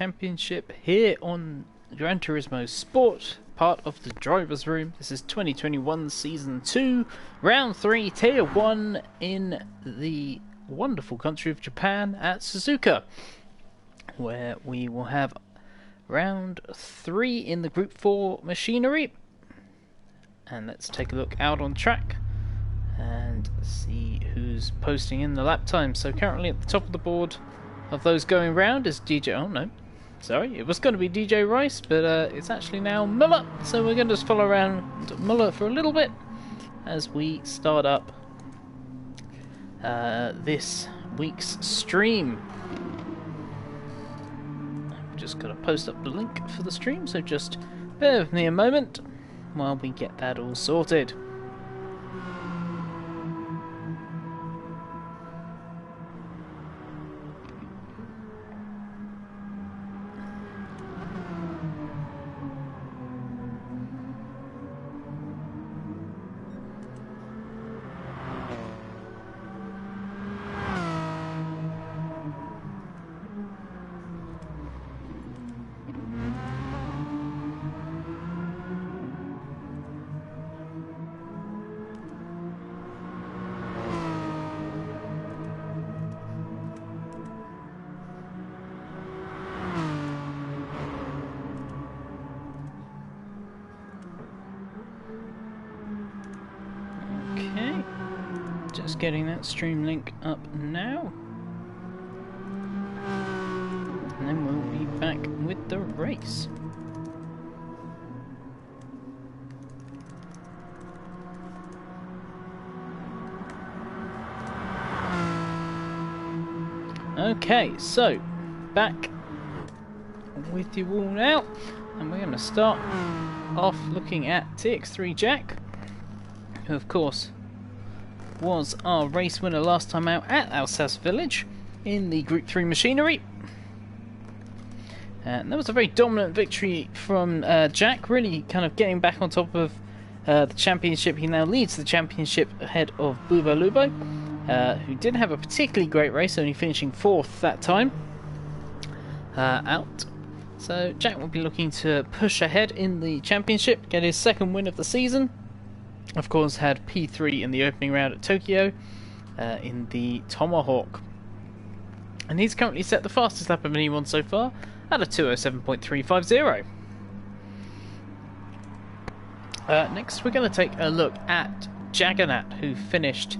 Championship here on Gran Turismo Sport, part of the driver's room. This is 2021 Season 2, Round 3, Tier 1 in the wonderful country of Japan at Suzuka, where we will have Round 3 in the Group 4 machinery. And let's take a look out on track and see who's posting in the lap time. So currently at the top of the board of those going round is DJ... Oh no, sorry, it was going to be DJ Rice, but it's actually now Muller. So we're going to just follow around Muller for a little bit as we start up this week's stream. I'm just going to post up the link for the stream, so just bear with me a moment while we get that all sorted. Just getting that stream link up now, and then we'll be back with the race. Okay, so back with you all now, and we're going to start off looking at TX3 Jack, who of course was our race winner last time out at Acelith Village in the Group 3 machinery. And that was a very dominant victory from Jack, really kind of getting back on top of the championship. He now leads the championship ahead of Buba Lubo, who didn't have a particularly great race, only finishing 4th that time out. So Jack will be looking to push ahead in the championship, get his 2nd win of the season. Of course, had P3 in the opening round at Tokyo in the Tomahawk. And he's currently set the fastest lap of anyone so far at a 2:07.350. Next, we're going to take a look at Jagannat, who finished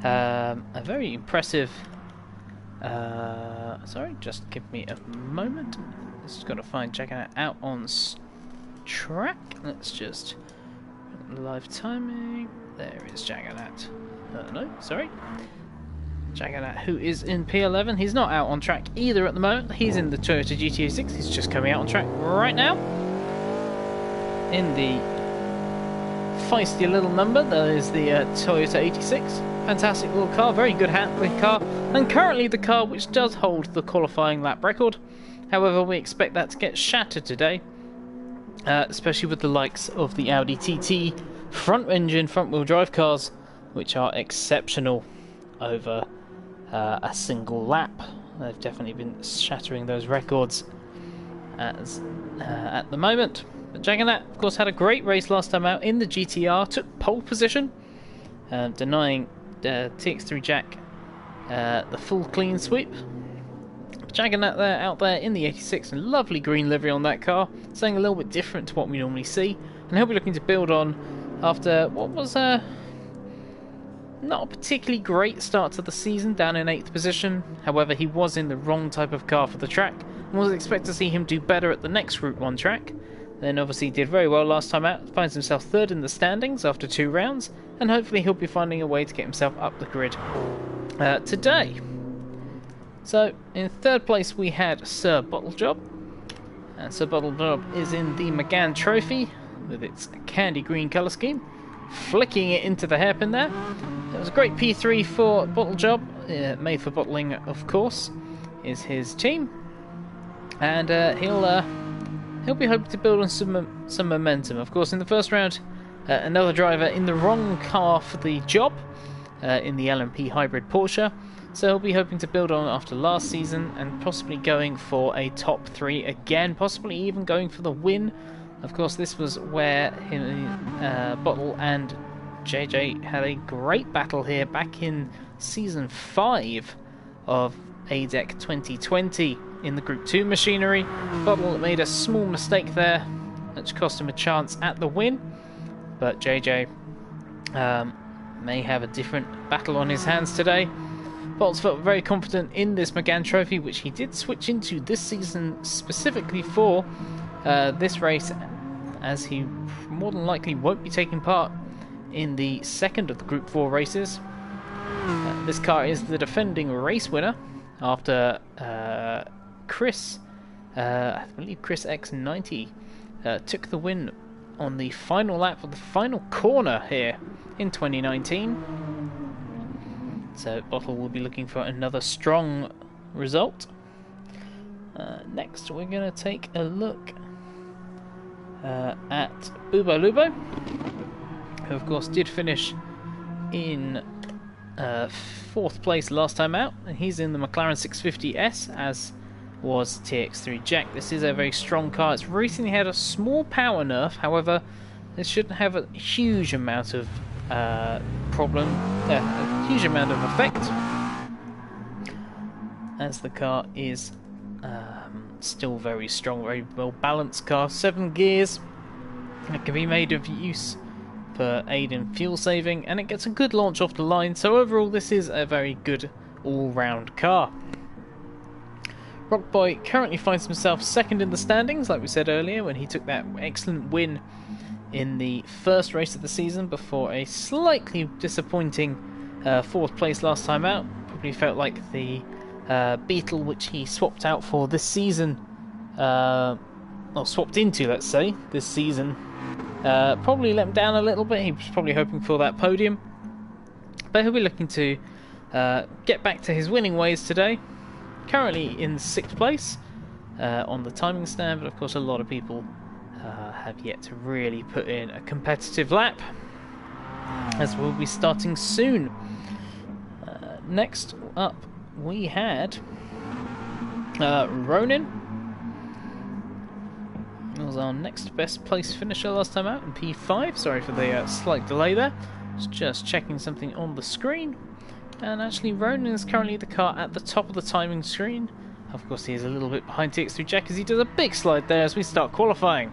a very impressive... sorry, just give me a moment. Just got to find Jagannat out on track. Let's just... live timing. There is Jagannat. No, sorry. Jagannat, who is in P11. He's not out on track either at the moment. He's in the Toyota GTA 6. He's just coming out on track right now. In the feisty little number, that is the Toyota 86. Fantastic little car, very good handling car, and currently the car which does hold the qualifying lap record. However, we expect that to get shattered today. Especially with the likes of the Audi TT front-engine, front-wheel drive cars, which are exceptional over a single lap. They've definitely been shattering those records at the moment. But Jagannat, of course, had a great race last time out in the GTR, took pole position, denying TX3 Jack the full clean sweep. Jagannat there, out there in the 86, and lovely green livery on that car, something a little bit different to what we normally see, and he'll be looking to build on after what was not a particularly great start to the season, down in 8th position. However, he was in the wrong type of car for the track, and was expected to see him do better at the next Route 1 track. Then obviously did very well last time out, finds himself 3rd in the standings after 2 rounds, and hopefully he'll be finding a way to get himself up the grid today. So, in 3rd place we had Sir Bottlejob, and Sir Bottlejob is in the McGann Trophy with its candy green colour scheme, flicking it into the hairpin there. It was a great P3 for Bottlejob, made for bottling of course, is his team, and he'll be hoping to build on some momentum. Of course, in the first round, another driver in the wrong car for the job, in the LMP hybrid Porsche, So he'll be hoping to build on after last season and possibly going for a top 3 again, possibly even going for the win. Of course, this was where Bottle and JJ had a great battle here back in Season 5 of ADEC 2020 in the Group 2 machinery. Bottle made a small mistake there, which cost him a chance at the win, but JJ may have a different battle on his hands today. Bottles felt very confident in this McGann Trophy, which he did switch into this season specifically for this race, as he more than likely won't be taking part in the second of the Group 4 races. This car is the defending race winner after Chris, I believe Chris X90, took the win on the final lap of the final corner here in 2019. So Bottle will be looking for another strong result. Next we're going to take a look at Bubo Lubo, who of course did finish in 4th place last time out, and he's in the McLaren 650S, as was TX3 Jack. This is a very strong car. It's recently had a small power nerf, however this shouldn't have a huge amount of a huge amount of effect, as the car is still very strong, very well balanced car. 7 gears, it can be made of use for aid in fuel saving, and it gets a good launch off the line, so overall this is a very good all-round car. Rockboy currently finds himself 2nd in the standings, like we said earlier, when he took that excellent win in the first race of the season before a slightly disappointing 4th place last time out. Probably felt like the Beetle, which he swapped out for this season, or swapped into, let's say, this season, probably let him down a little bit. He was probably hoping for that podium, but he'll be looking to get back to his winning ways today. Currently in 6th place on the timing stand, but of course a lot of people have yet to really put in a competitive lap, as we'll be starting soon. Next up we had Ronin. He was our next best place finisher last time out in P5. Sorry for the slight delay there. Just checking something on the screen. And actually Ronin is currently the car at the top of the timing screen. Of course he is a little bit behind TX3 Jack, as he does a big slide there as we start qualifying.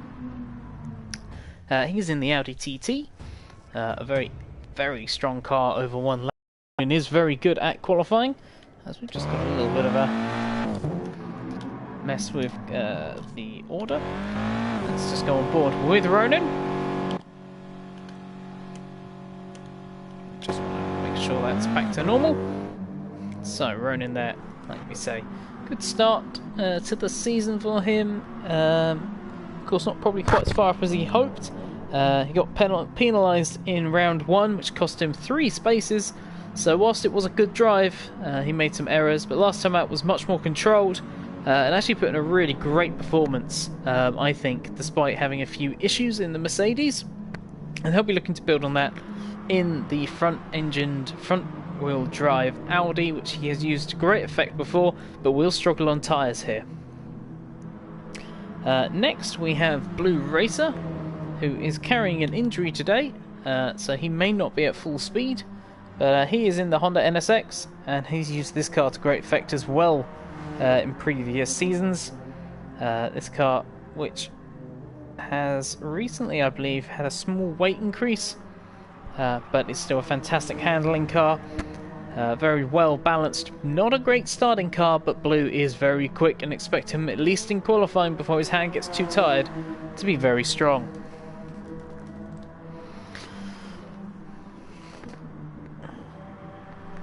He's in the Audi TT, a very, very strong car over 1 lap, and is very good at qualifying, as we've just got a little bit of a mess with the order. Let's just go on board with Ronin. Just want to make sure that's back to normal. So Ronin there, like we say, good start to the season for him. Of course, not probably quite as far up as he hoped. He got penalised in round 1, which cost him 3 spaces. So whilst it was a good drive, he made some errors, but last time out was much more controlled, and actually put in a really great performance, I think, despite having a few issues in the Mercedes. And he'll be looking to build on that in the front-engined, front-wheel drive Audi, which he has used to great effect before, but will struggle on tyres here. Next we have Blue Racer, who is carrying an injury today, so he may not be at full speed, but he is in the Honda NSX, and he's used this car to great effect as well in previous seasons. This car, which has recently, I believe, had a small weight increase, but it's still a fantastic handling car. Very well balanced, not a great starting car, but Blue is very quick, and expect him, at least in qualifying before his hand gets too tired, to be very strong.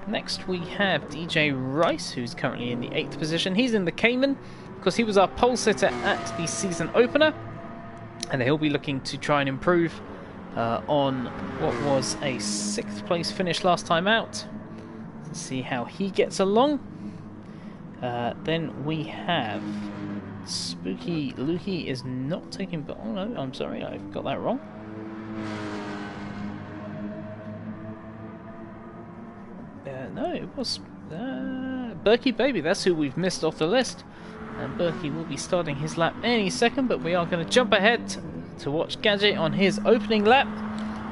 Next we have DJ Rice, who's currently in the 8th position. He's in the Cayman, because he was our pole sitter at the season opener, and he'll be looking to try and improve on what was a 6th place finish last time out. Let's see how he gets along. Then we have Spooky Lukey is not taking, but oh no, I'm sorry, I've got that wrong. No, it was Berkey Baby, that's who we've missed off the list. And Berkey will be starting his lap any second, but we are going to jump ahead to watch Gadget on his opening lap.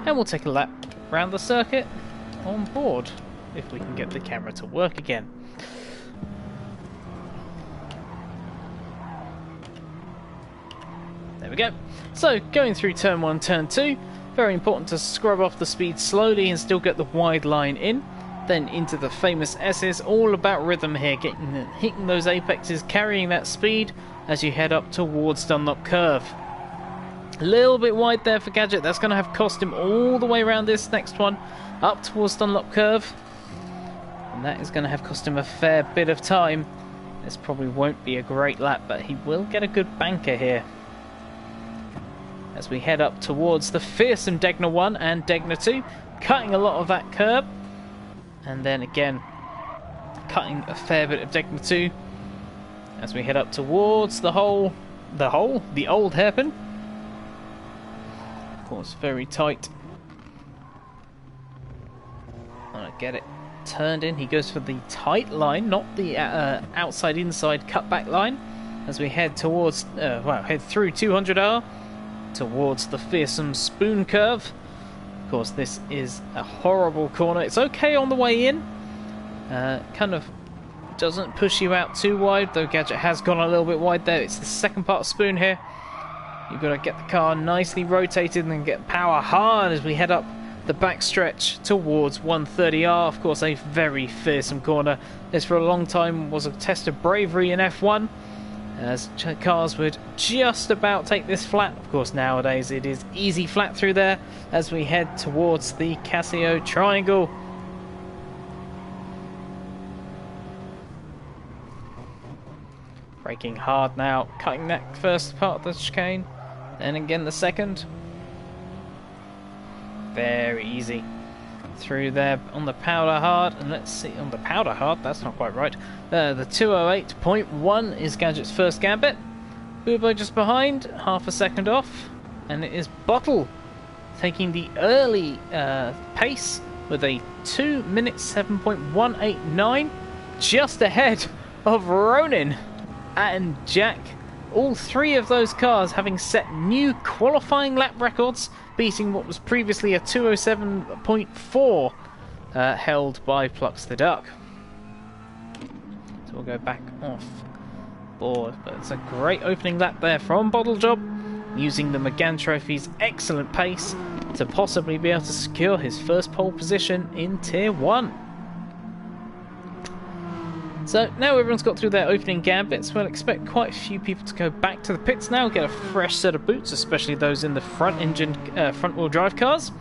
And we'll take a lap around the circuit on board, if we can get the camera to work again. There we go. So, going through turn 1, turn 2, very important to scrub off the speed slowly and still get the wide line in. Then into the famous S's, all about rhythm here, hitting those apexes, carrying that speed as you head up towards Dunlop Curve. A little bit wide there for Gadget, that's going to have cost him all the way around this next one, up towards Dunlop Curve. And that is going to have cost him a fair bit of time. This probably won't be a great lap, but he will get a good banker here. As we head up towards the fearsome Degner 1 and Degner 2, cutting a lot of that curb. And then again, cutting a fair bit of Degner 2 as we head up towards the old hairpin. Of course, very tight. Want to get it turned in. He goes for the tight line, not the outside-inside cutback line, as we head towards, head through 200R towards the fearsome spoon curve. Of course, this is a horrible corner. It's okay on the way in. Kind of doesn't push you out too wide, though Gadget has gone a little bit wide there. It's the second part of spoon here. You've got to get the car nicely rotated and then get power hard as we head up the backstretch towards 130R. Of course, a very fearsome corner. This for a long time was a test of bravery in F1, as cars would just about take this flat. Of course, nowadays it is easy flat through there as we head towards the Casio Triangle. Braking hard now, cutting that first part of the chicane, and again the second. Very easy through there on the powder hard, and let's see, on the powder hard, that's not quite right. The 208.1 is Gadget's first gambit. Bubo just behind, half a second off, and it is Bottle taking the early pace with a 2 minute 7.189, just ahead of Ronin and Jack. All three of those cars having set new qualifying lap records, beating what was previously a 207.4 held by Plux the Duck. So we'll go back off board, but it's a great opening lap there from Bottle Job, using the McGann Trophy's excellent pace to possibly be able to secure his first pole position in Tier 1. So now everyone's got through their opening gambits, we'll expect quite a few people to go back to the pits now, get a fresh set of boots, especially those in the front engine, front wheel drive cars.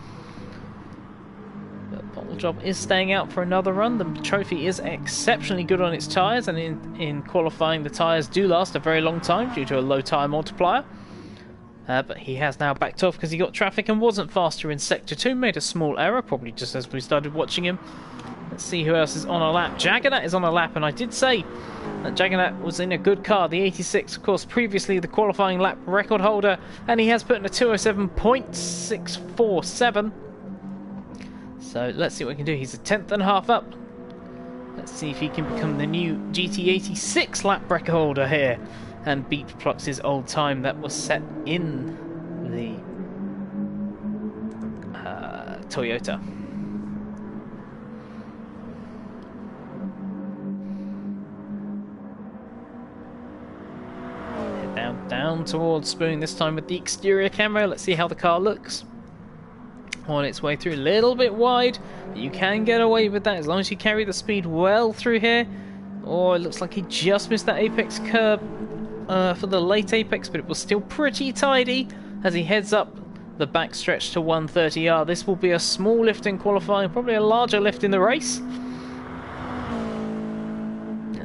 But Bottle Job is staying out for another run. The trophy is exceptionally good on its tyres, and in qualifying the tyres do last a very long time due to a low tyre multiplier. But he has now backed off because he got traffic and wasn't faster in Sector 2, made a small error, probably just as we started watching him. Let's see who else is on a lap. Jaggernaut is on a lap, and I did say that Jaggernaut was in a good car, the 86, of course, previously the qualifying lap record holder, and he has put in a 207.647. So let's see what he can do. He's a tenth and a half up. Let's see if he can become the new GT86 lap record holder here and beat Plux's old time that was set in the Toyota. Down towards Spoon, this time with the exterior camera. Let's see how the car looks on its way through. A little bit wide, but you can get away with that as long as you carry the speed well through here. Oh, it looks like he just missed that apex curb for the late apex, but it was still pretty tidy as he heads up the backstretch to 130R. This will be a small lift in qualifying, probably a larger lift in the race.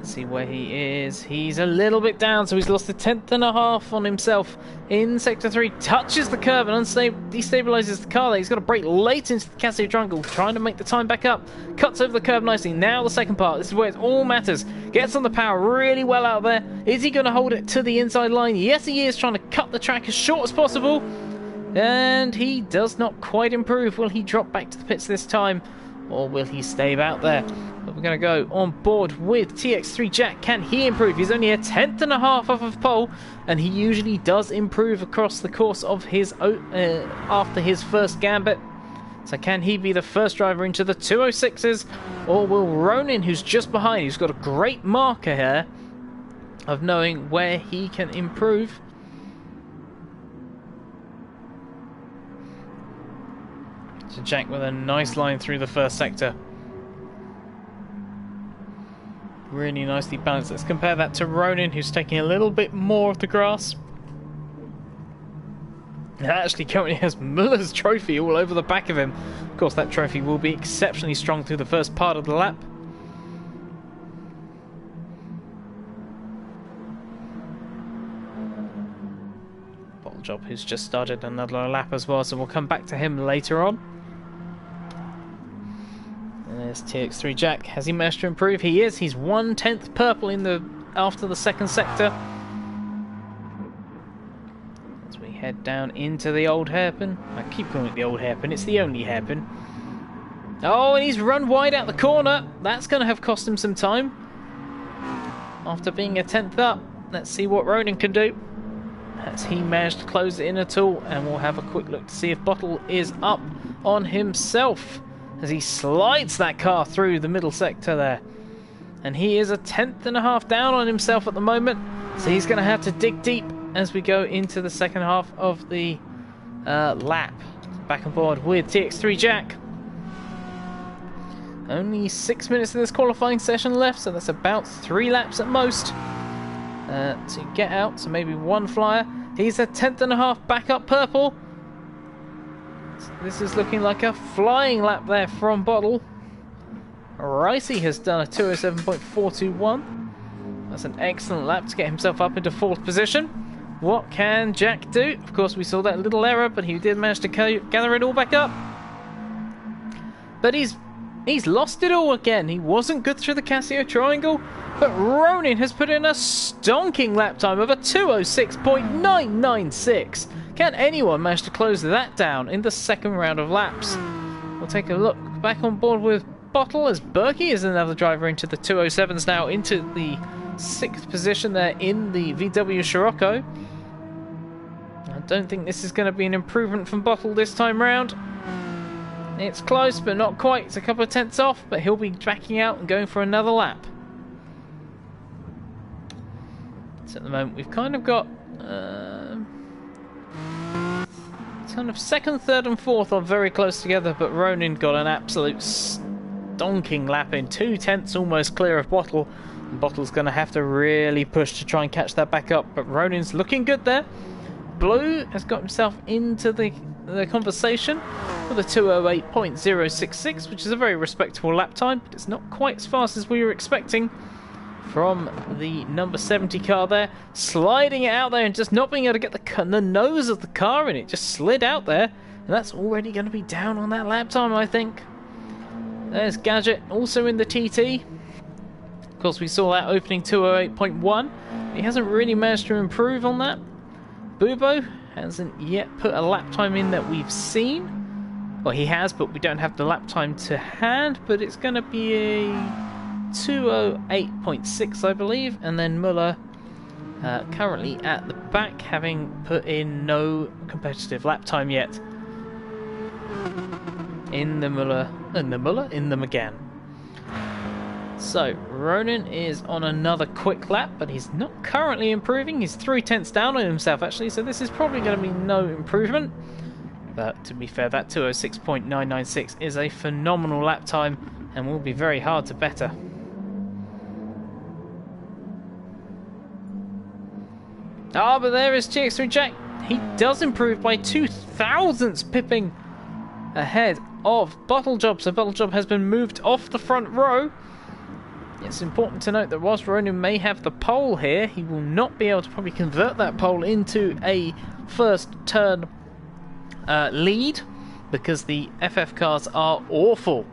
See where he is. He's a little bit down, so he's lost a tenth and a half on himself in Sector 3. Touches the curb and destabilizes the car there. He's got to brake late into the Casio Triangle, trying to make the time back up. Cuts over the curb nicely. Now the second part. This is where it all matters. Gets on the power really well out there. Is he going to hold it to the inside line? Yes, he is, trying to cut the track as short as possible. And he does not quite improve. Will he drop back to the pits this time, or will he stay out there? But we're going to go on board with TX3 Jack. Can he improve? He's only a 10th.5 off of pole, and he usually does improve across the course of his after his first gambit. So can he be the first driver into the 206s, or will Ronin, who's just behind, who's got a great marker here of knowing where he can improve? So Jack with a nice line through the first sector. Really nicely balanced. Let's compare that to Ronin, who's taking a little bit more of the grass. It actually currently has Muller's trophy all over the back of him. Of course, that trophy will be exceptionally strong through the first part of the lap. Bottle Job, who's just started another lap as well, so we'll come back to him later on. And there's TX3 Jack. Has he managed to improve? He is. He's 1/10 purple in the after the second sector. Head down into the old hairpin. I keep calling it the old hairpin. It's the only hairpin. Oh, and he's run wide out the corner. That's going to have cost him some time. After being a 10th up. Let's see what Ronin can do. Has he managed to close it in at all? And we'll have a quick look to see if Bottle is up on himself as he slides that car through the middle sector there. And he is a 10th.5 down on himself at the moment. So he's going to have to dig deep as we go into the second half of the lap. Back on board with TX3 Jack. Only 6 minutes of this qualifying session left, so that's about 3 laps at most to get out, so maybe one flyer. He's a 10th.5 back up purple. So this is looking like a flying lap there from Bottle. Ricey has done a 207.421. That's an excellent lap to get himself up into 4th position. What can Jack do? Of course, we saw that little error, but he did manage to gather it all back up. But he's lost it all again. He wasn't good through the Casio triangle, but Ronin has put in a stonking lap time of a 206.996. Can anyone manage to close that down in the second round of laps? We'll take a look back on board with Bottle as Berkey is another driver into the 207s now, into the 6th position there in the VW Scirocco. I don't think this is going to be an improvement from Bottle this time round. It's close, but not quite. It's a couple of tenths off, but he'll be backing out and going for another lap. So at the moment, we've kind of got kind of 2nd, 3rd, and 4th are very close together, but Ronin got an absolute stonking lap in, 2 tenths almost clear of Bottle. Bottle's going to have to really push to try and catch that back up, but Ronin's looking good there. Blue has got himself into the conversation with a 208.066, which is a very respectable lap time, but it's not quite as fast as we were expecting from the number 70 car there. Sliding it out there and just not being able to get the nose of the car in. It just slid out there, and that's already going to be down on that lap time, I think. There's Gadget, also in the TT. Of course, we saw that opening 208.1. He hasn't really managed to improve on that. Bubo hasn't yet put a lap time in that we've seen. Well, he has, but we don't have the lap time to hand. But it's going to be a 208.6, I believe. And then Muller currently at the back, having put in no competitive lap time yet. In the Megane. So, Ronin is on another quick lap, but he's not currently improving. He's 3 tenths down on himself, actually, so this is probably going to be no improvement. But to be fair, that 206.996 is a phenomenal lap time and will be very hard to better. Ah, but there is TX3 Jack. He does improve by 2 thousandths, pipping ahead of Bottle Job. So Bottle Job has been moved off the front row. It's important to note that whilst Ronin may have the pole here, he will not be able to probably convert that pole into a first turn lead, because the FF cars are awful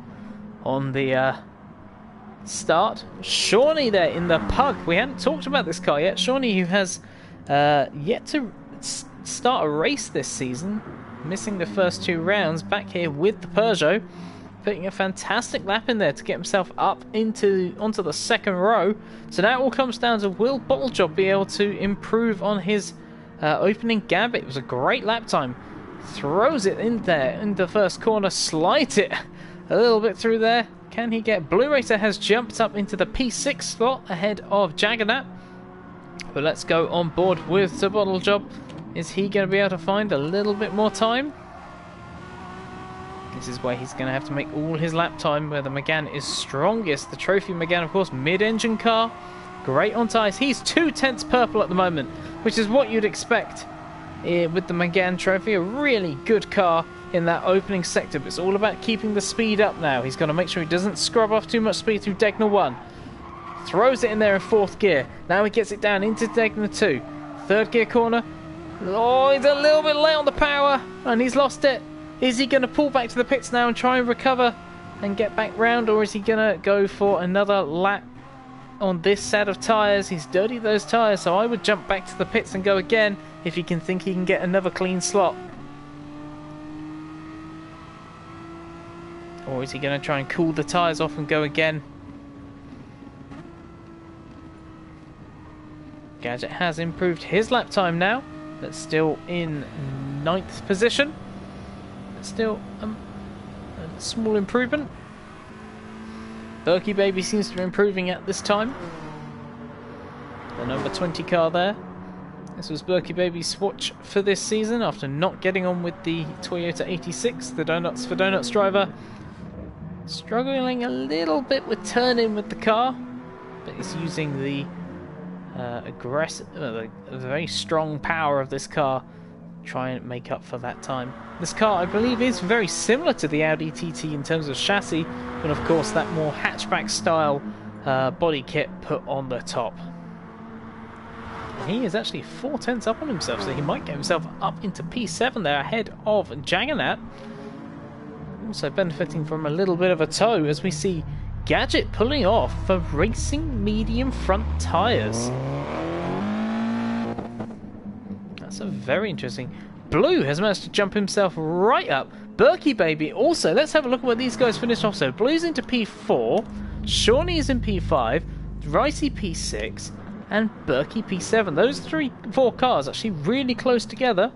on the start. Shawnee there in the Pug. We hadn't talked about this car yet. Shawnee, who has yet to start a race this season, missing the first 2 rounds, back here with the Peugeot. putting a fantastic lap in there to get himself up onto the second row. So now it all comes down to, will Bottlejob be able to improve on his opening gambit? It was a great lap time. Throws it in there in the first corner, slides it a little bit through there. Can he get? Blue Racer has jumped up into the P6 slot ahead of Jaggernaut. But let's go on board with the Bottlejob. Is he going to be able to find a little bit more time? This is where he's going to have to make all his lap time, where the Megane is strongest. The Trophy Megane, of course, mid-engine car. Great on tyres. He's 2/10 purple at the moment, which is what you'd expect with the Megane Trophy. A really good car in that opening sector, but it's all about keeping the speed up now. He's got to make sure he doesn't scrub off too much speed through Degner 1. Throws it in there in 4th gear. Now he gets it down into Degner 2. 3rd gear corner. Oh, he's a little bit late on the power, and he's lost it. Is he going to pull back to the pits now and try and recover and get back round, or is he going to go for another lap on this set of tyres? He's dirtied those tyres, so I would jump back to the pits and go again if he can think he can get another clean slot. Or is he going to try and cool the tyres off and go again? Gadget has improved his lap time now, but still in 9th position. Still a small improvement. Berkey Baby seems to be improving at this time. The number 20 car there. This was Berkey Baby's swatch for this season after not getting on with the Toyota 86, the Donuts for Donuts driver. Struggling a little bit with turn-in with the car, but he's using the aggressive, the very strong power of this car to try and make up for that time. This car, I believe, is very similar to the Audi TT in terms of chassis, but of course that more hatchback style body kit put on the top. And he is actually 4/10 up on himself, so he might get himself up into P7 there ahead of Jaggernaut. Also benefiting from a little bit of a tow as we see Gadget pulling off for racing medium front tyres. That's a very interesting. Blue has managed to jump himself right up. Berkey Baby also. Let's have a look at where these guys finished off. So Blue's into P4, Shawnee is in P5, Ricey P6, and Berkey P7. Those 4 cars actually really close together.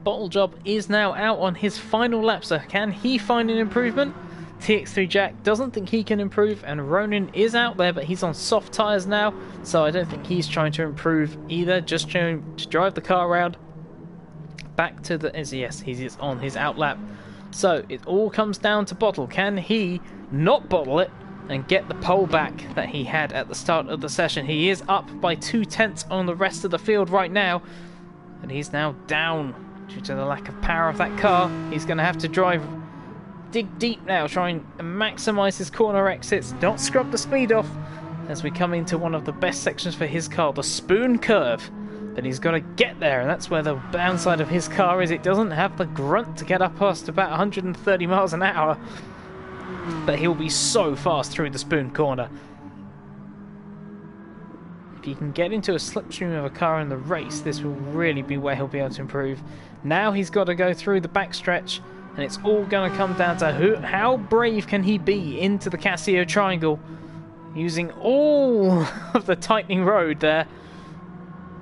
Bottlejob is now out on his final lap, so can he find an improvement? TX3 Jack doesn't think he can improve, and Ronin is out there, but he's on soft tyres now, so I don't think he's trying to improve either, just trying to drive the car around back to the... Yes, he's on his out lap. So it all comes down to Bottle. Can he not bottle it and get the pole back that he had at the start of the session? He is up by 2/10 on the rest of the field right now, and he's now down due to the lack of power of that car. He's going to have to dig deep now, try and maximise his corner exits, not scrub the speed off as we come into one of the best sections for his car, the Spoon Curve. But he's got to get there, and that's where the downside of his car is. It doesn't have the grunt to get up past about 130 miles an hour, but he'll be so fast through the Spoon Corner. If he can get into a slipstream of a car in the race, this will really be where he'll be able to improve. Now he's got to go through the backstretch, and it's all going to come down to how brave can he be into the Casio Triangle, using all of the tightening road there.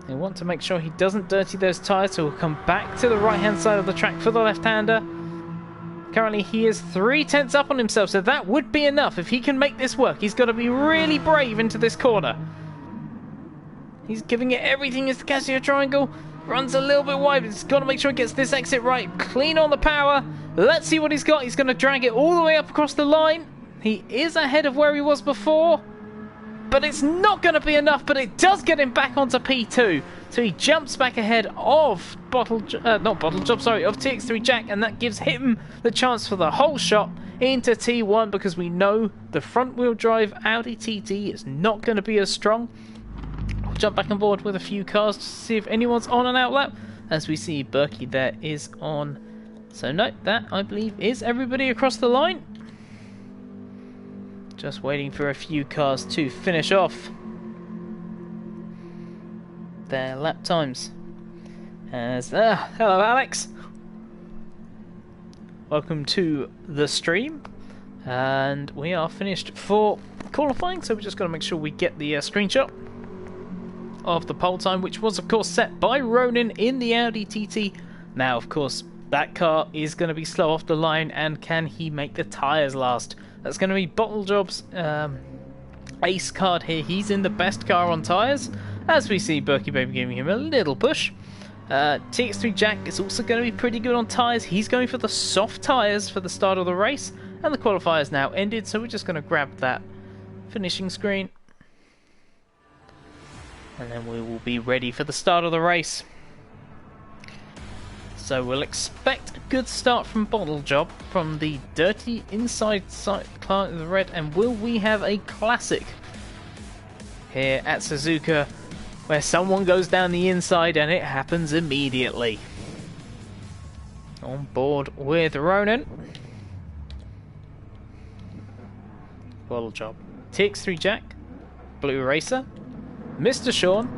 They want to make sure he doesn't dirty those tyres, so he'll come back to the right-hand side of the track for the left-hander. Currently, he is 3/10 up on himself, so that would be enough. If he can make this work, he's got to be really brave into this corner. He's giving it everything as the Casio Triangle. Runs a little bit wide, but he's got to make sure he gets this exit right. Clean on the power. Let's see what he's got. He's going to drag it all the way up across the line. He is ahead of where he was before, but it's not going to be enough, but it does get him back onto P2. So he jumps back ahead of of TX3 Jack, and that gives him the chance for the whole shot into T1, because we know the front-wheel drive Audi TT is not going to be as strong. We'll jump back on board with a few cars to see if anyone's on an outlap, as we see Berkey there is on. So no, that I believe is everybody across the line. Just waiting for a few cars to finish off their lap times. As hello Alex. welcome to the stream. And we are finished for qualifying, so we're just going to make sure we get the screenshot of the pole time, which was of course set by Ronan in the Audi TT. Now of course that car is going to be slow off the line, and can he make the tyres last? That's going to be Bottlejob's ace card here. He's in the best car on tyres, as we see Berkey Baby giving him a little push. TX3 Jack is also going to be pretty good on tyres. He's going for the soft tyres for the start of the race, and the qualifier's now ended, so we're just going to grab that finishing screen, and then we will be ready for the start of the race. So we'll expect a good start from Bottlejob from the dirty inside side car in the red, and will we have a classic here at Suzuka where someone goes down the inside and it happens immediately? On board with Ronan. Bottlejob, TX3 Jack, Blue Racer, Mr. Sean,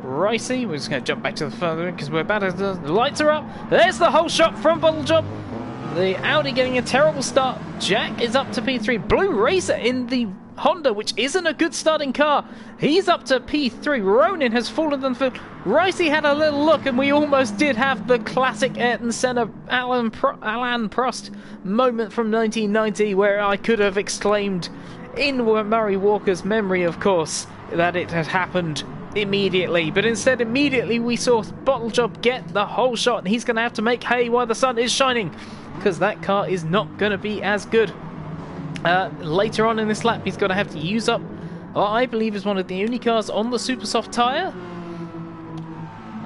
Ricey. We're just going to jump back to the further because we're about to... The lights are up. There's the whole shot from Bottlejob. The Audi getting a terrible start. Jack is up to P3. Blue Racer in the Honda, which isn't a good starting car. He's up to P3. Ronan has fallen on the field. Ricey had a little look, and we almost did have the classic Ayrton Senna Alan Prost moment from 1990, where I could have exclaimed in Murray Walker's memory, of course, that it had happened immediately, but instead immediately we saw Bottlejob get the whole shot, and he's going to have to make hay while the sun is shining, because that car is not going to be as good. Later on in this lap he's going to have to use up what I believe is one of the only cars on the super soft tyre.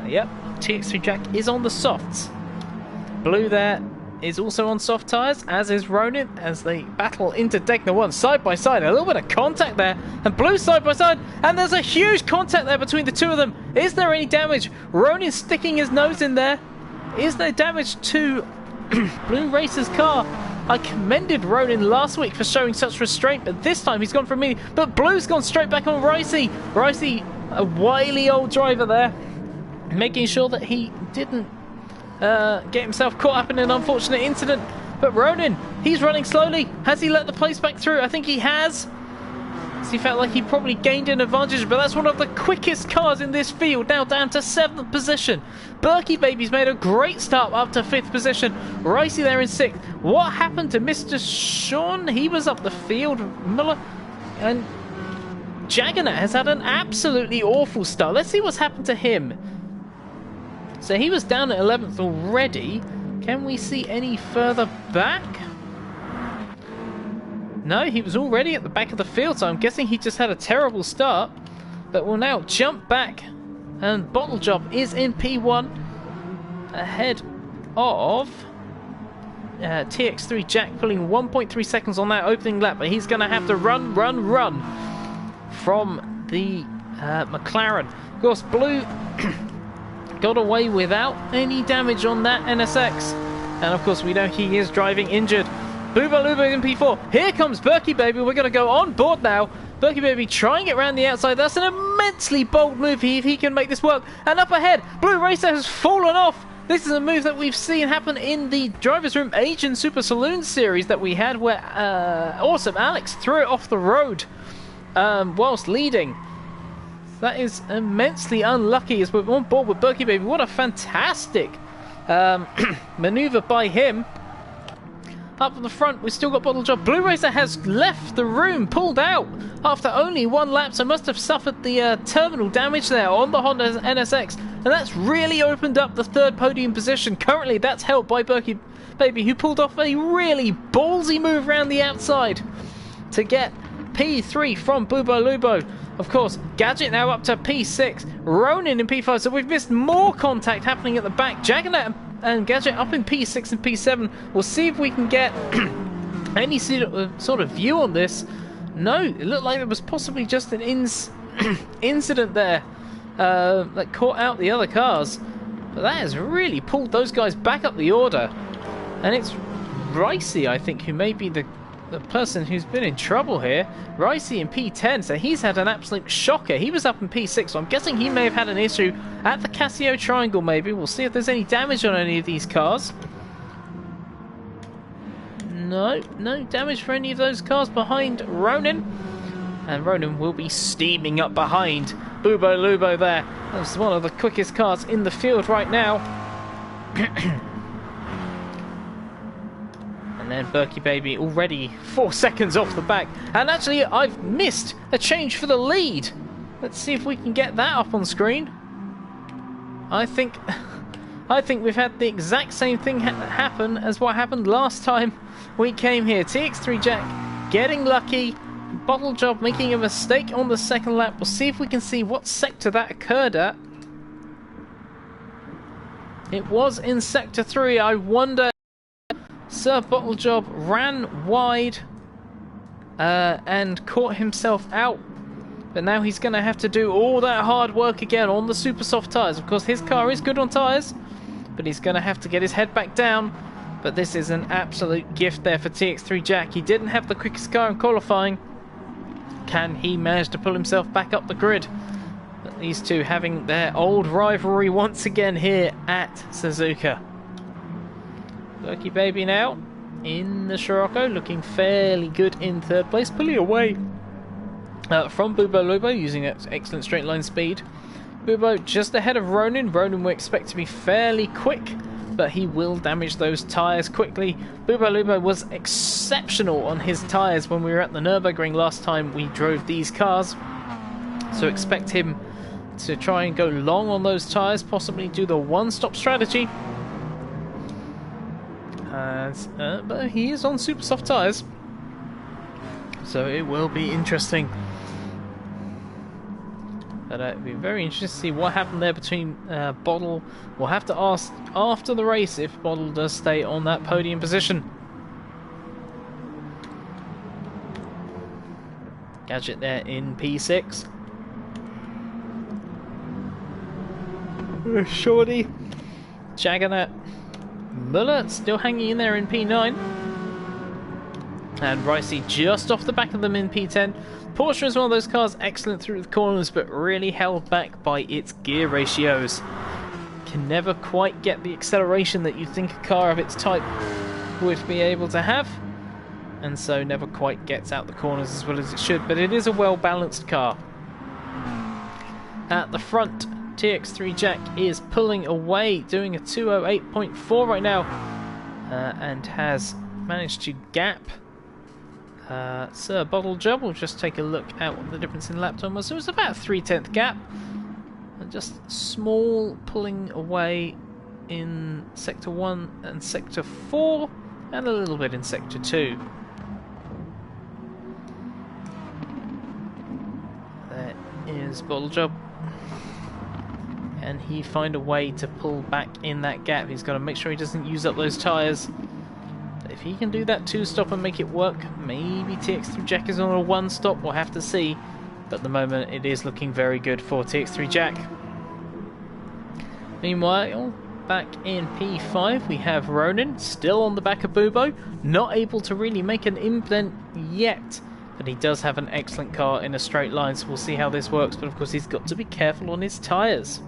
Yep, TX3 Jack is on the softs. Blue there is also on soft tyres, as is Ronan, as they battle into Degner 1 side by side. A little bit of contact there, and Blue side by side, and there's a huge contact there between the two of them. Is there any damage? Ronan sticking his nose in there. Is there damage to Blue Racer's car? I commended Ronan last week for showing such restraint, but this time he's gone for me. But Blue's gone straight back on Ricey. Ricey, a wily old driver there, making sure that he didn't get himself caught up in an unfortunate incident. But Ronan, he's running slowly. Has he let the place back through? I think he has. He felt like he probably gained an advantage, but that's one of the quickest cars in this field, now down to 7th position. Berkey Baby's made a great start up to 5th position. Ricey there in 6th. What happened to Mr. Sean? He was up the field. Miller and Jaggernaut has had an absolutely awful start. Let's see what's happened to him. So he was down at 11th already. Can we see any further back? No, he was already at the back of the field, so I'm guessing he just had a terrible start. But we'll now jump back, and Bottlejob is in P1 ahead of TX3 Jack, pulling 1.3 seconds on that opening lap, but he's going to have to run from the McLaren. Of course, Blue got away without any damage on that NSX, and of course we know he is driving injured. Booba Luba in P4. Here comes Berkey Baby. We're going to go on board now. Berkey Baby trying it around the outside. That's an immensely bold move if he can make this work. And up ahead, Blue Racer has fallen off. This is a move that we've seen happen in the Driver's Room Asian Super Saloon series that we had, where Awesome Alex threw it off the road whilst leading. That is immensely unlucky as we're on board with Berkey Baby. What a fantastic maneuver by him. Up the front, we've still got Bottlejob. Blue Racer has left the room, pulled out after only one lap, so must have suffered the terminal damage there on the Honda NSX, and that's really opened up the third podium position. Currently, that's held by Berkey Baby, who pulled off a really ballsy move around the outside to get P3 from Bubo Lubo. Of course, Gadget now up to P6, Ronan in P5, so we've missed more contact happening at the back. Jaggernaut and Gadget up in P6 and P7. We'll see if we can get any sort of view on this. No, it looked like it was possibly just an incident there that caught out the other cars. But that has really pulled those guys back up the order. And it's Ricey, I think, who may be the person who's been in trouble here. Ricey in P10, so he's had an absolute shocker. He was up in P6, so I'm guessing he may have had an issue at the Casio Triangle, maybe. We'll see if there's any damage on any of these cars. No, no damage for any of those cars behind Ronin. And Ronin will be steaming up behind Bubo Lubo there. That's one of the quickest cars in the field right now. And then Berkey Baby already 4 seconds off the back. And actually, I've missed a change for the lead. Let's see if we can get that up on screen. I think we've had the exact same thing happen as what happened last time we came here. TX3 Jack getting lucky. Bottle Job making a mistake on the second lap. We'll see if we can see what sector that occurred at. It was in sector 3. I wonder if Sir Bottle Job ran wide and caught himself out. But now he's going to have to do all that hard work again on the super soft tyres. Of course, his car is good on tyres, but he's going to have to get his head back down. But this is an absolute gift there for TX3 Jack. He didn't have the quickest car in qualifying. Can he manage to pull himself back up the grid? But these two having their old rivalry once again here at Suzuka. Berkey Baby now in the Scirocco, looking fairly good in third place, pulling away from Bubo Lubo, using excellent straight line speed. Bubo just ahead of Ronin. Ronin we expect to be fairly quick, but he will damage those tyres quickly. Bubo Lubo was exceptional on his tyres when we were at the Nürburgring last time we drove these cars. So expect him to try and go long on those tyres, possibly do the one-stop strategy. But he is on super soft tyres, so it will be interesting. But it'll be very interesting to see what happened there between Bottle. We'll have to ask after the race if Bottle does stay on that podium position. Gadget there in P6. Shorty. Jaggernaut. Muller still hanging in there in P9. And Ricey just off the back of them in P10. Porsche is one of those cars excellent through the corners, but really held back by its gear ratios. Can never quite get the acceleration that you'd think a car of its type would be able to have, and so never quite gets out the corners as well as it should, but it is a well-balanced car. At the front, TX3 Jack is pulling away, doing a 208.4 right now, and has managed to gap Sir Bottle Job. We'll just take a look at what the difference in lap time was. It was about a 3/10 gap, and just small pulling away in sector 1 and sector 4, and a little bit in sector 2. There is Bottle Job. Can he find a way to pull back in that gap? He's got to make sure he doesn't use up those tyres. If he can do that 2-stop and make it work, maybe TX3 Jack is on a 1-stop, we'll have to see. But at the moment it is looking very good for TX3 Jack. Meanwhile, back in P5 we have Ronin, still on the back of Bubo, not able to really make an indent yet. But he does have an excellent car in a straight line, so we'll see how this works. But of course he's got to be careful on his tyres.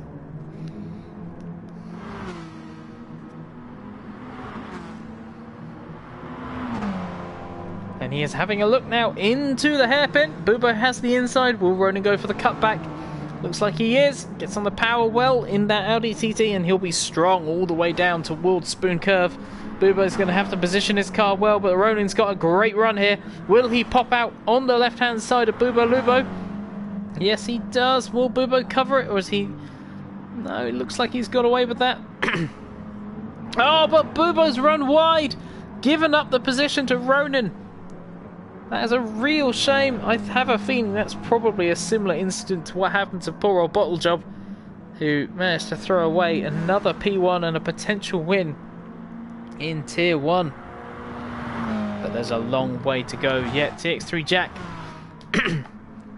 And he is having a look now into the hairpin. Bubo has the inside. Will Ronin go for the cutback? Looks like he is. Gets on the power well in that Audi TT, and he'll be strong all the way down towards Spoon Curve. Bubo's going to have to position his car well, but Ronin's got a great run here. Will he pop out on the left-hand side of Bubo Lubo? Yes, he does. Will Bubo cover it, or is he... No, it looks like he's got away with that. Oh, but Bubo's run wide, given up the position to Ronin. That is a real shame. I have a feeling that's probably a similar incident to what happened to poor old Bottle Job, who managed to throw away another P1 and a potential win in Tier 1. But there's a long way to go yet. TX3 Jack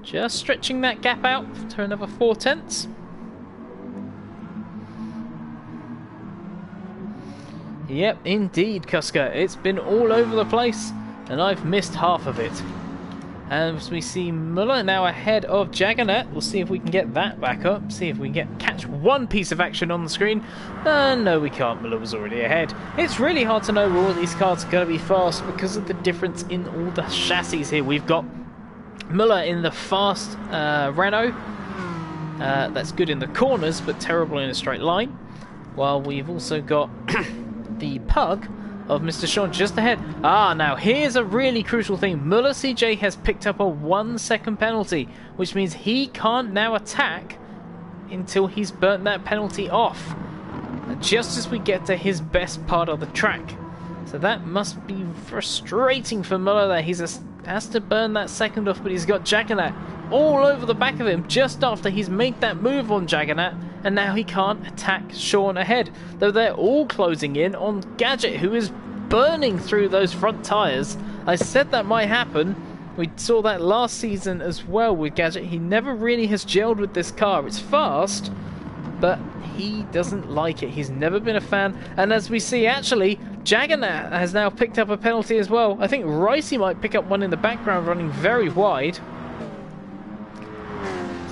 just stretching that gap out to another 4/10. Yep, indeed, Kuska. It's been all over the place, and I've missed half of it. And we see Muller now ahead of Jaggernaut. We'll see if we can get that back up. See if we can catch one piece of action on the screen. No, we can't. Muller was already ahead. It's really hard to know where all these cars are going to be fast because of the difference in all the chassis here. We've got Muller in the fast Renault. That's good in the corners, but terrible in a straight line. While we've also got the Pug of Mr. Sean just ahead. Now here's a really crucial thing. Muller CJ has picked up a 1 second penalty, which means he can't now attack until he's burnt that penalty off, just as we get to his best part of the track. So that must be frustrating for Muller there. He has to burn that second off, but he's got Jaggernaut all over the back of him just after he's made that move on Jaggernaut, and now he can't attack Sean ahead, though they're all closing in on Gadget, who is burning through those front tyres. I said that might happen. We saw that last season as well with Gadget. He never really has gelled with this car. It's fast, but he doesn't like it. He's never been a fan. And as we see, actually, Jaggernaut has now picked up a penalty as well. I think Ricey might pick up one in the background, running very wide.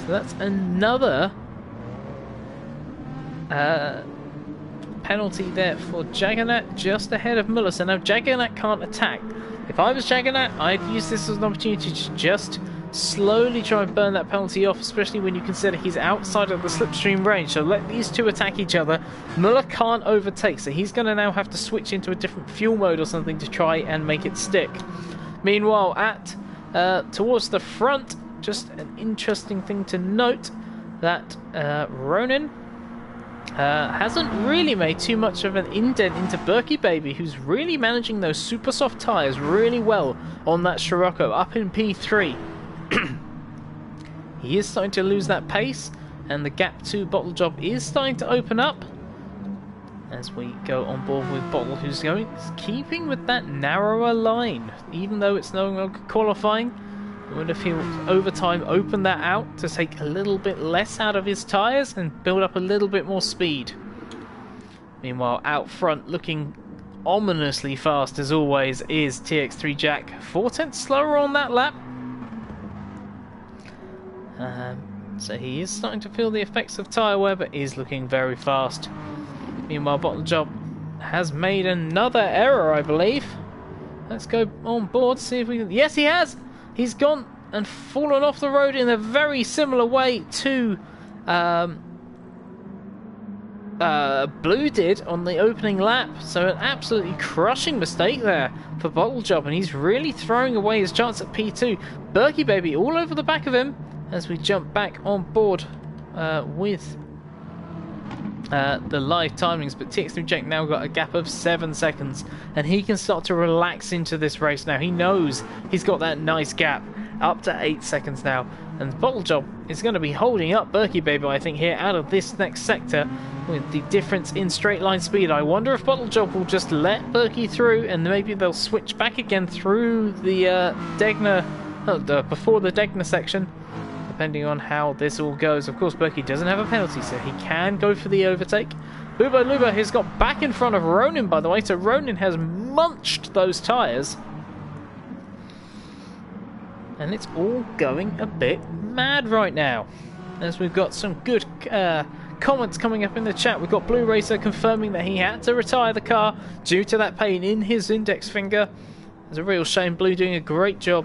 So that's another penalty there for Jaggernaut, just ahead of Muller. So now Jaggernaut can't attack. If I was Jaggernaut, I'd use this as an opportunity to just slowly try and burn that penalty off, especially when you consider he's outside of the slipstream range. So let these two attack each other. Muller can't overtake, so he's going to now have to switch into a different fuel mode or something to try and make it stick. Meanwhile, towards the front, just an interesting thing to note that Ronin hasn't really made too much of an indent into Berkey Baby, who's really managing those super soft tyres really well on that Scirocco up in P3. He is starting to lose that pace, and the gap to Bottle Job is starting to open up as we go on board with Bottle, who's keeping with that narrower line, even though it's no longer qualifying. I wonder if he'll, over time, open that out to take a little bit less out of his tyres and build up a little bit more speed. Meanwhile, out front, looking ominously fast as always, is TX3 Jack. 4/10 slower on that lap. So he is starting to feel the effects of tyre wear, but is looking very fast. Meanwhile, Bottle Job has made another error, I believe. Let's go on board, see if we can... Yes, he has! He's gone and fallen off the road in a very similar way to Blue did on the opening lap. So an absolutely crushing mistake there for Bottle Job, and he's really throwing away his chance at P2. Berkey Baby all over the back of him as we jump back on board with the live timings, but TX3 Jack now got a gap of 7 seconds, and he can start to relax into this race now. He knows he's got that nice gap up to 8 seconds now, and Bottle Job is going to be holding up Berkey Baby, I think, here out of this next sector with the difference in straight line speed. I wonder if Bottle Job will just let Berkey through, and maybe they'll switch back again through the Degner, before the Degner section, depending on how this all goes. Of course, Berkey doesn't have a penalty, so he can go for the overtake. Bubo Luba has got back in front of Ronin, by the way, so Ronin has munched those tyres. And it's all going a bit mad right now, as we've got some good comments coming up in the chat. We've got Blue Racer confirming that he had to retire the car due to that pain in his index finger. It's a real shame. Blue doing a great job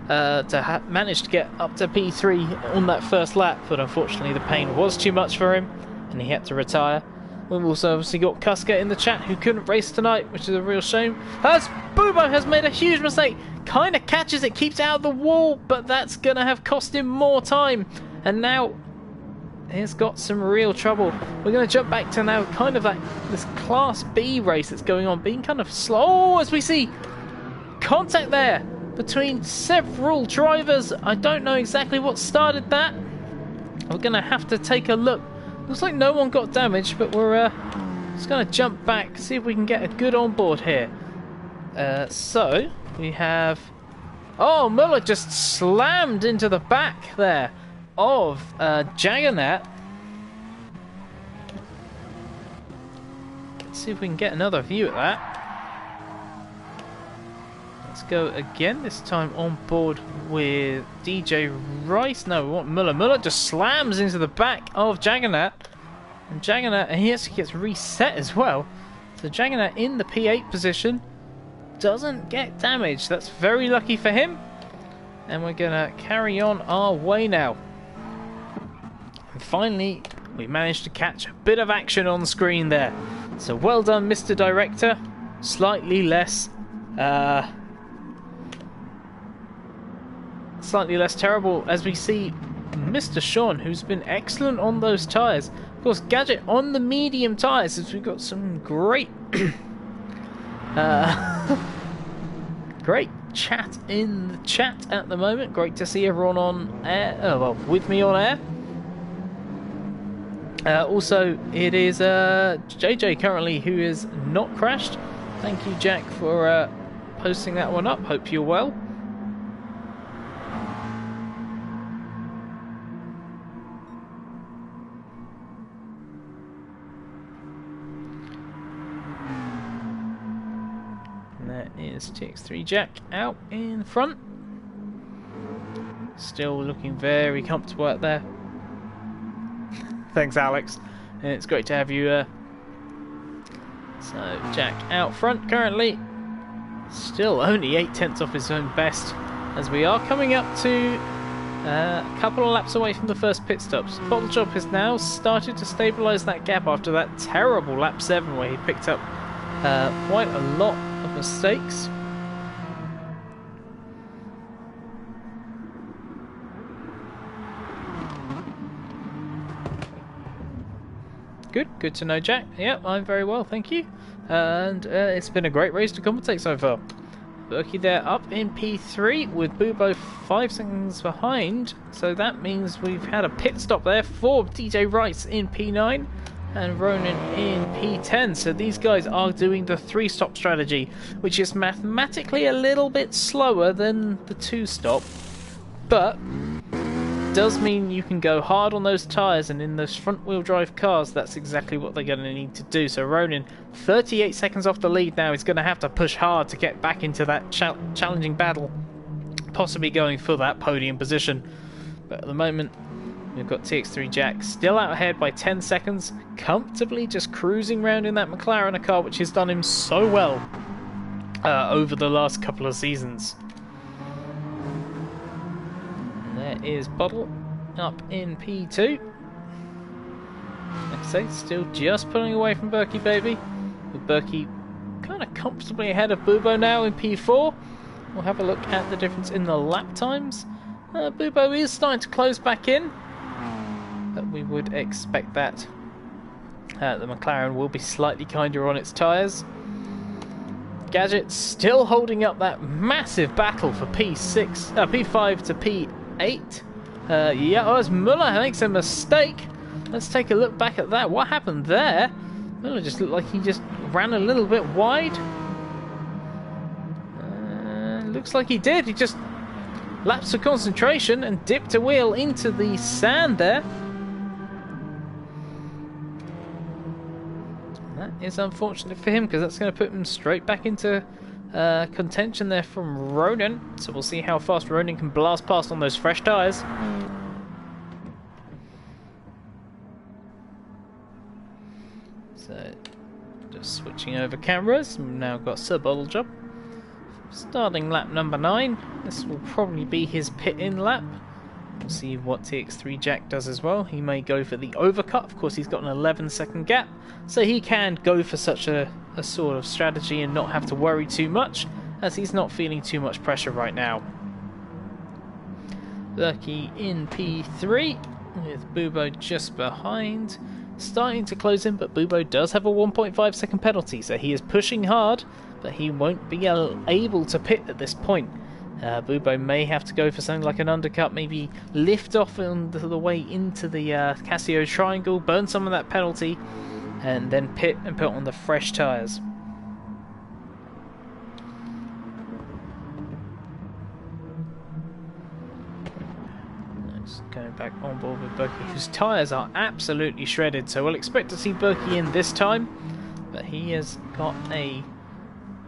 to manage to get up to P3 on that first lap, but unfortunately the pain was too much for him and he had to retire. We've also obviously got Kuska in the chat, who couldn't race tonight, which is a real shame. As Bubo has made a huge mistake, kind of catches it, keeps it out of the wall, but that's going to have cost him more time, and now he's got some real trouble. We're going to jump back to now kind of like this Class B race that's going on, being kind of slow, as we see contact there between several drivers. I don't know exactly what started that. We're going to have to take a look. Looks like no one got damaged, but we're just going to jump back, see if we can get a good onboard here. So we have... Oh, Muller just slammed into the back there of Jaggernaut. Let's see if we can get another view at that. Let's go again, this time on board with DJ Rice. No, we want Muller. Muller just slams into the back of Jaggernaut. And Jaggernaut, he actually gets reset as well. So Jaggernaut in the P8 position doesn't get damaged. That's very lucky for him. And we're going to carry on our way now. And finally, we managed to catch a bit of action on screen there. So well done, Mr. Director. Slightly less terrible as we see Mr. Sean, who's been excellent on those tyres. Of course, Gadget on the medium tyres, as we've got some great great chat in the chat at the moment. Great to see everyone on air, well, with me on air. Also, it is JJ currently who is not crashed. Thank you, Jack, for posting that one up. Hope you're well. And that is TX3 Jack out in front. Still looking very comfortable out there. Thanks, Alex. And it's great to have you. So Jack out front currently. Still only 8/10 off his own best, as we are coming up to a couple of laps away from the first pit stops. Bottle Job has now started to stabilise that gap after that terrible lap 7 where he picked up quite a lot of mistakes. Good to know, Jack. Yep, I'm very well, thank you. And it's been a great race to commentate so far. Berkey there up in P3 with Bubo 5 seconds behind. So that means we've had a pit stop there for DJ Rice in P9 and Ronan in P10. So these guys are doing the 3-stop strategy, which is mathematically a little bit slower than the 2-stop, but does mean you can go hard on those tyres, and in those front-wheel drive cars, that's exactly what they're going to need to do. So Ronan, 38 seconds off the lead now. He's going to have to push hard to get back into that challenging battle, possibly going for that podium position. But at the moment, we've got TX3 Jack still out ahead by 10 seconds, comfortably just cruising around in that McLaren car, which has done him so well over the last couple of seasons. There is Bottle up in P2. Like I say, still just pulling away from Berkey Baby. With Berkey kind of comfortably ahead of Bubo now in P4. We'll have a look at the difference in the lap times. Bubo is starting to close back in, but we would expect that. The McLaren will be slightly kinder on its tyres. Gadget still holding up that massive battle for P5 to P8. Yeah, as Muller makes a mistake. Let's take a look back at that. What happened there? Muller just looked like he just ran a little bit wide. Looks like he did. He just lapsed for concentration and dipped a wheel into the sand there. That is unfortunate for him, because that's going to put him straight back into contention there from Ronan. So we'll see how fast Ronan can blast past on those fresh tyres. So just switching over cameras. We've now got Sir Bottle Job starting lap number 9. This will probably be his pit-in lap. We'll see what TX3 Jack does as well. He may go for the overcut. Of course, he's got an 11-second gap, so he can go for such a sort of strategy and not have to worry too much, as he's not feeling too much pressure right now. Berkey in P3 with Bubo just behind, starting to close in, but Bubo does have a 1.5 second penalty, so he is pushing hard, but he won't be able to pit at this point. Bubo may have to go for something like an undercut, maybe lift off on the way into the Casio triangle, burn some of that penalty, and then pit and put on the fresh tyres. Going back on board with Berkey, whose tyres are absolutely shredded, so we'll expect to see Berkey in this time, but he has got a...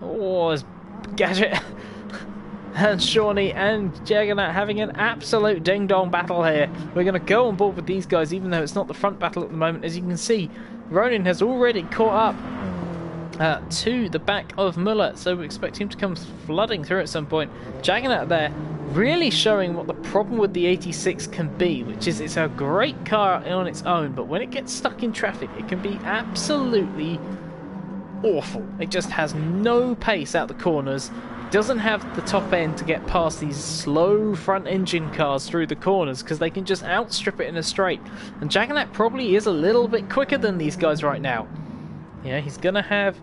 Oh, as Gadget and Shawnee and Juggernaut having an absolute ding-dong battle here. We're going to go on board with these guys, even though it's not the front battle at the moment. As you can see, Ronin has already caught up to the back of Muller, so we expect him to come flooding through at some point. Juggernaut there really showing what the problem with the 86 can be, which is it's a great car on its own, but when it gets stuck in traffic, it can be absolutely awful. It just has no pace out the corners. Doesn't have the top end to get past these slow front engine cars through the corners because they can just outstrip it in a straight. And Juggernaut probably is a little bit quicker than these guys right now. Yeah, he's gonna have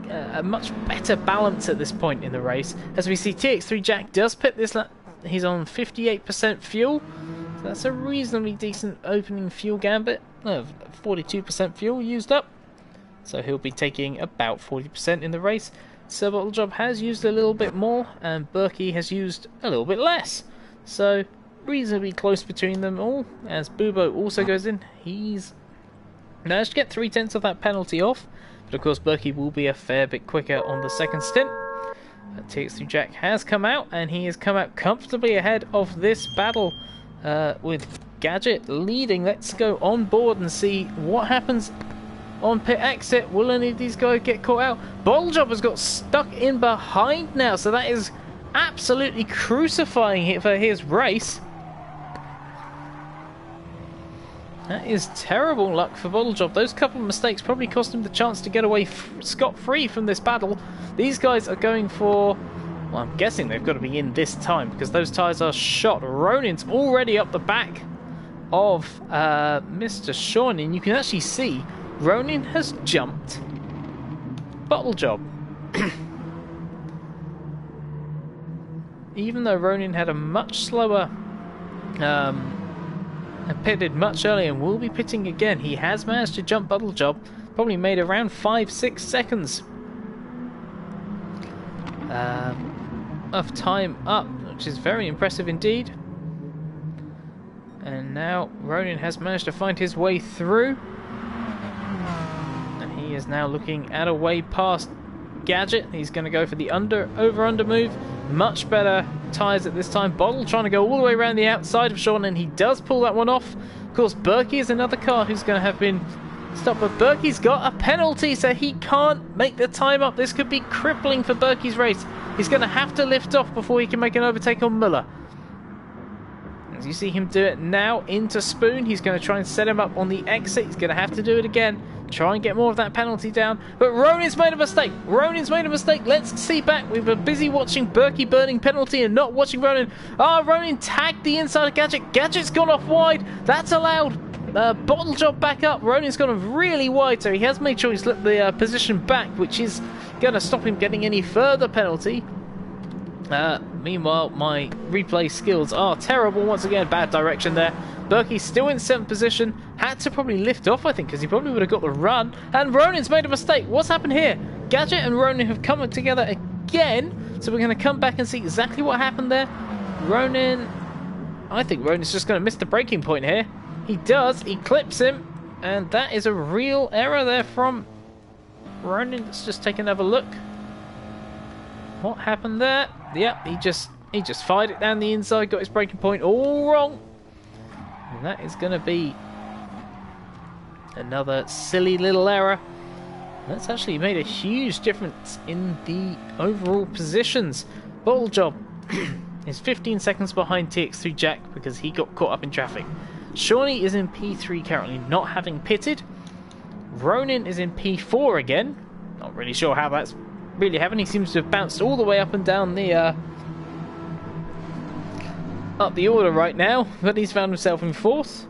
a much better balance at this point in the race. As we see, TX3 Jack does pit this lap. He's on 58% fuel, so that's a reasonably decent opening fuel gambit. 42% fuel used up, so he'll be taking about 40% in the race. Sir Bottlejob has used a little bit more, and Berkey has used a little bit less, so reasonably close between them all. As Bubo also goes in, he's managed to get 3/10 of that penalty off, but of course Berkey will be a fair bit quicker on the second stint. TX3 Jack has come out, and he has come out comfortably ahead of this battle with Gadget leading. Let's go on board and see what happens on pit exit. Will any of these guys get caught out? Bottlejob has got stuck in behind now, so that is absolutely crucifying it for his race. That is terrible luck for Bottlejob. Those couple of mistakes probably cost him the chance to get away scot-free from this battle. These guys are going for... well, I'm guessing they've got to be in this time because those tyres are shot. Ronin's already up the back of Mr. Shawnee, and you can actually see Ronin has jumped Bottlejob. Even though Ronin had a much slower... and pitted much earlier and will be pitting again, he has managed to jump Bottlejob. Probably made around 5-6 seconds of time up, which is very impressive indeed. And now Ronin has managed to find his way through, and he is now looking at a way past Gadget. He's going to go for the over-under move. Much better tyres at this time. Bottle trying to go all the way around the outside of Sean, and he does pull that one off. Of course, Berkey is another car who's going to have been stopped, but Berkey's got a penalty, so he can't make the time up. This could be crippling for Berkey's race. He's going to have to lift off before he can make an overtake on Muller. As you see him do it now into Spoon, he's going to try and set him up on the exit. He's going to have to do it again. Try and get more of that penalty down. But Ronin's made a mistake. Ronin's made a mistake. Let's see back. We were busy watching Berkey burning penalty and not watching Ronin. Ronin tagged the inside of Gadget. Gadget's gone off wide. That's allowed Bottlejob back up. Ronin's gone really wide, so he has made sure he's let the position back, which is going to stop him getting any further penalty. Meanwhile, my replay skills are terrible. Once again, bad direction there. Berkey's still in 7th position. Had to probably lift off, I think, because he probably would have got the run. And Ronin's made a mistake. What's happened here? Gadget and Ronin have come together again. So we're going to come back and see exactly what happened there. Ronin... I think Ronin's just going to miss the braking point here. He does. He clips him. And that is a real error there from Ronin. Let's just take another look. What happened there? Yep, he just fired it down the inside, got his braking point all wrong. And that is going to be another silly little error. That's actually made a huge difference in the overall positions. Bottlejob is 15 seconds behind TX3 Jack because he got caught up in traffic. Shawnee is in P3 currently, not having pitted. Ronin is in P4 again. Not really sure how that's really happened. He seems to have bounced all the way up and down the up the order right now, but he's found himself in 4th.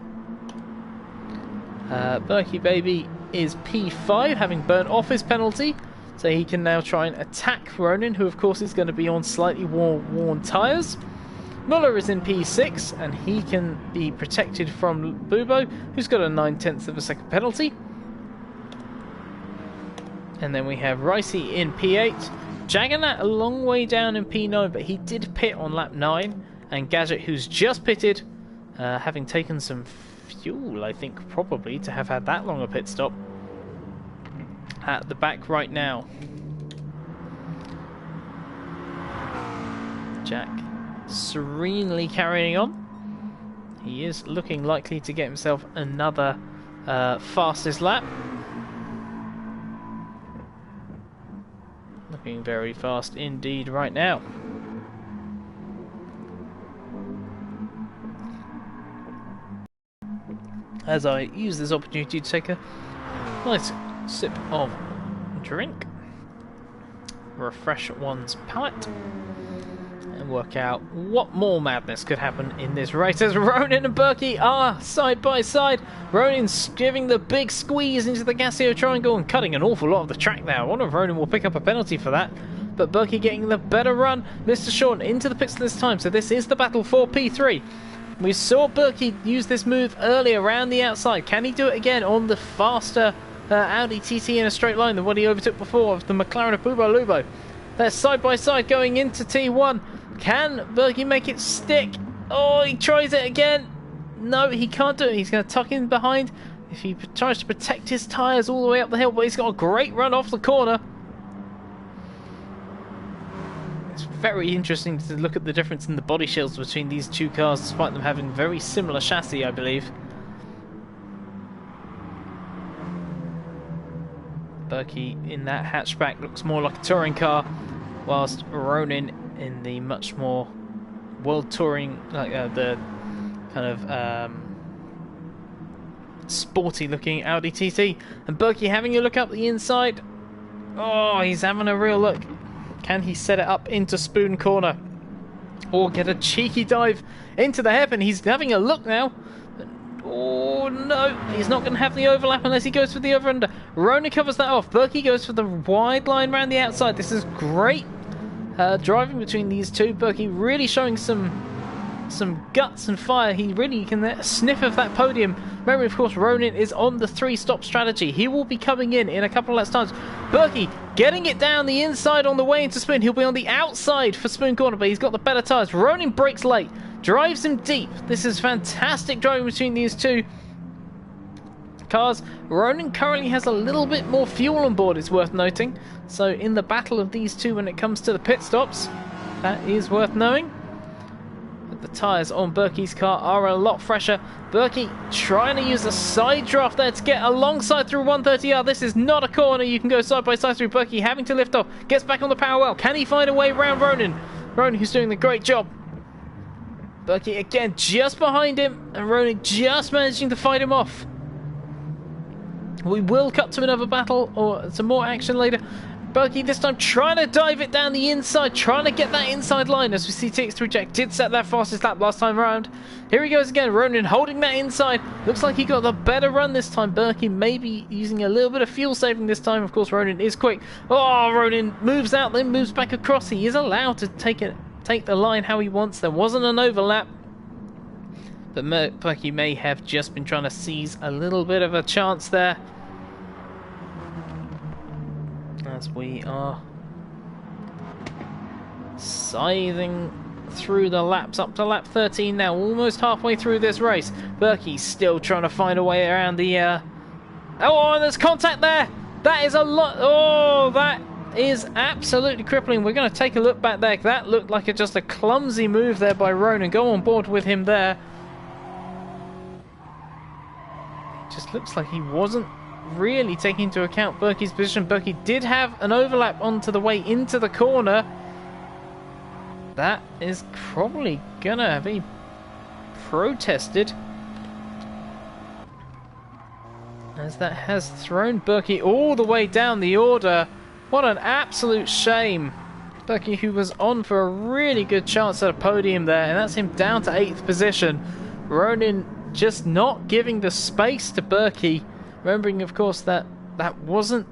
Berkey Baby is P5, having burnt off his penalty, so he can now try and attack Ronin, who of course is going to be on slightly worn tyres. Muller is in P6, and he can be protected from Bubo, who's got a 9/10 of a second penalty. And then we have Ricey in P8. Juggernaut a long way down in P9, but he did pit on lap 9. And Gadget, who's just pitted, having taken some fuel, I think, probably, to have had that long a pit stop, at the back right now. Jack serenely carrying on. He is looking likely to get himself another fastest lap. Looking very fast indeed right now. As I use this opportunity to take a nice sip of drink, refresh one's palate, and work out what more madness could happen in this race as Ronan and Berkey are side by side. Ronan's giving the big squeeze into the Gasio triangle and cutting an awful lot of the track there. I wonder if Ronan will pick up a penalty for that. But Berkey getting the better run. Mr. Sean into the pits this time, so this is the battle for P3. We saw Berkey use this move earlier around the outside. Can he do it again on the faster Audi TT in a straight line than what he overtook before of the McLaren of Bubo Lubo? They're side by side going into T1. Can Berkey make it stick? Oh, he tries it again. No, he can't do it. He's going to tuck in behind if he tries to protect his tyres all the way up the hill, but he's got a great run off the corner. It's very interesting to look at the difference in the body shields between these two cars, despite them having very similar chassis, I believe. Berkey in that hatchback looks more like a touring car, whilst Ronan in the much more world touring, like the kind of sporty looking Audi TT. And Berkey having a look up the inside. Oh, he's having a real look. Can he set it up into Spoon Corner or get a cheeky dive into the hairpin? He's having a look now. Oh no, he's not going to have the overlap unless he goes for the over-under. Ronan covers that off. Berkey goes for the wide line around the outside. This is great driving between these two. Berkey really showing some guts and fire. He really can sniff of that podium. Remember, of course, Ronan is on the 3-stop strategy. He will be coming in a couple of less times. Berkey getting it down the inside on the way into Spoon. He'll be on the outside for Spoon Corner, but he's got the better tyres. Ronan brakes late, drives him deep. This is fantastic driving between these two cars. Ronan currently has a little bit more fuel on board, it's worth noting. So in the battle of these two when it comes to the pit stops, that is worth knowing. The tyres on Berkey's car are a lot fresher. Berkey trying to use a side draft there to get alongside through 130R. This is not a corner you can go side by side through. Berkey having to lift off. Gets back on the power well. Can he find a way around Ronan? Ronan who's doing a great job. Berkey again just behind him. And Ronan just managing to fight him off. We will cut to another battle or some more action later. Berkey this time trying to dive it down the inside, trying to get that inside line as we see TX3 Jack did set that fastest lap last time around. Here he goes again, Ronan holding that inside. Looks like he got the better run this time. Berkey maybe using a little bit of fuel saving this time. Of course, Ronan is quick. Oh, Ronan moves out, then moves back across. He is allowed to take the line how he wants. There wasn't an overlap. But Berkey may have just been trying to seize a little bit of a chance there. As we are scything through the laps up to lap 13 now, almost halfway through this race. Berkey still trying to find a way around the oh, and there's contact there. That is a lot. Oh, that is absolutely crippling. We're going to take a look back there. That looked like just a clumsy move there by Ronan. Go on board with him there. It just looks like he wasn't really taking into account Berkey's position. Berkey did have an overlap onto the way into the corner. That is probably gonna be protested, as that has thrown Berkey all the way down the order. What an absolute shame. Berkey, who was on for a really good chance at a podium there, and that's him down to 8th position. Ronan just not giving the space to Berkey. Remembering, of course, that wasn't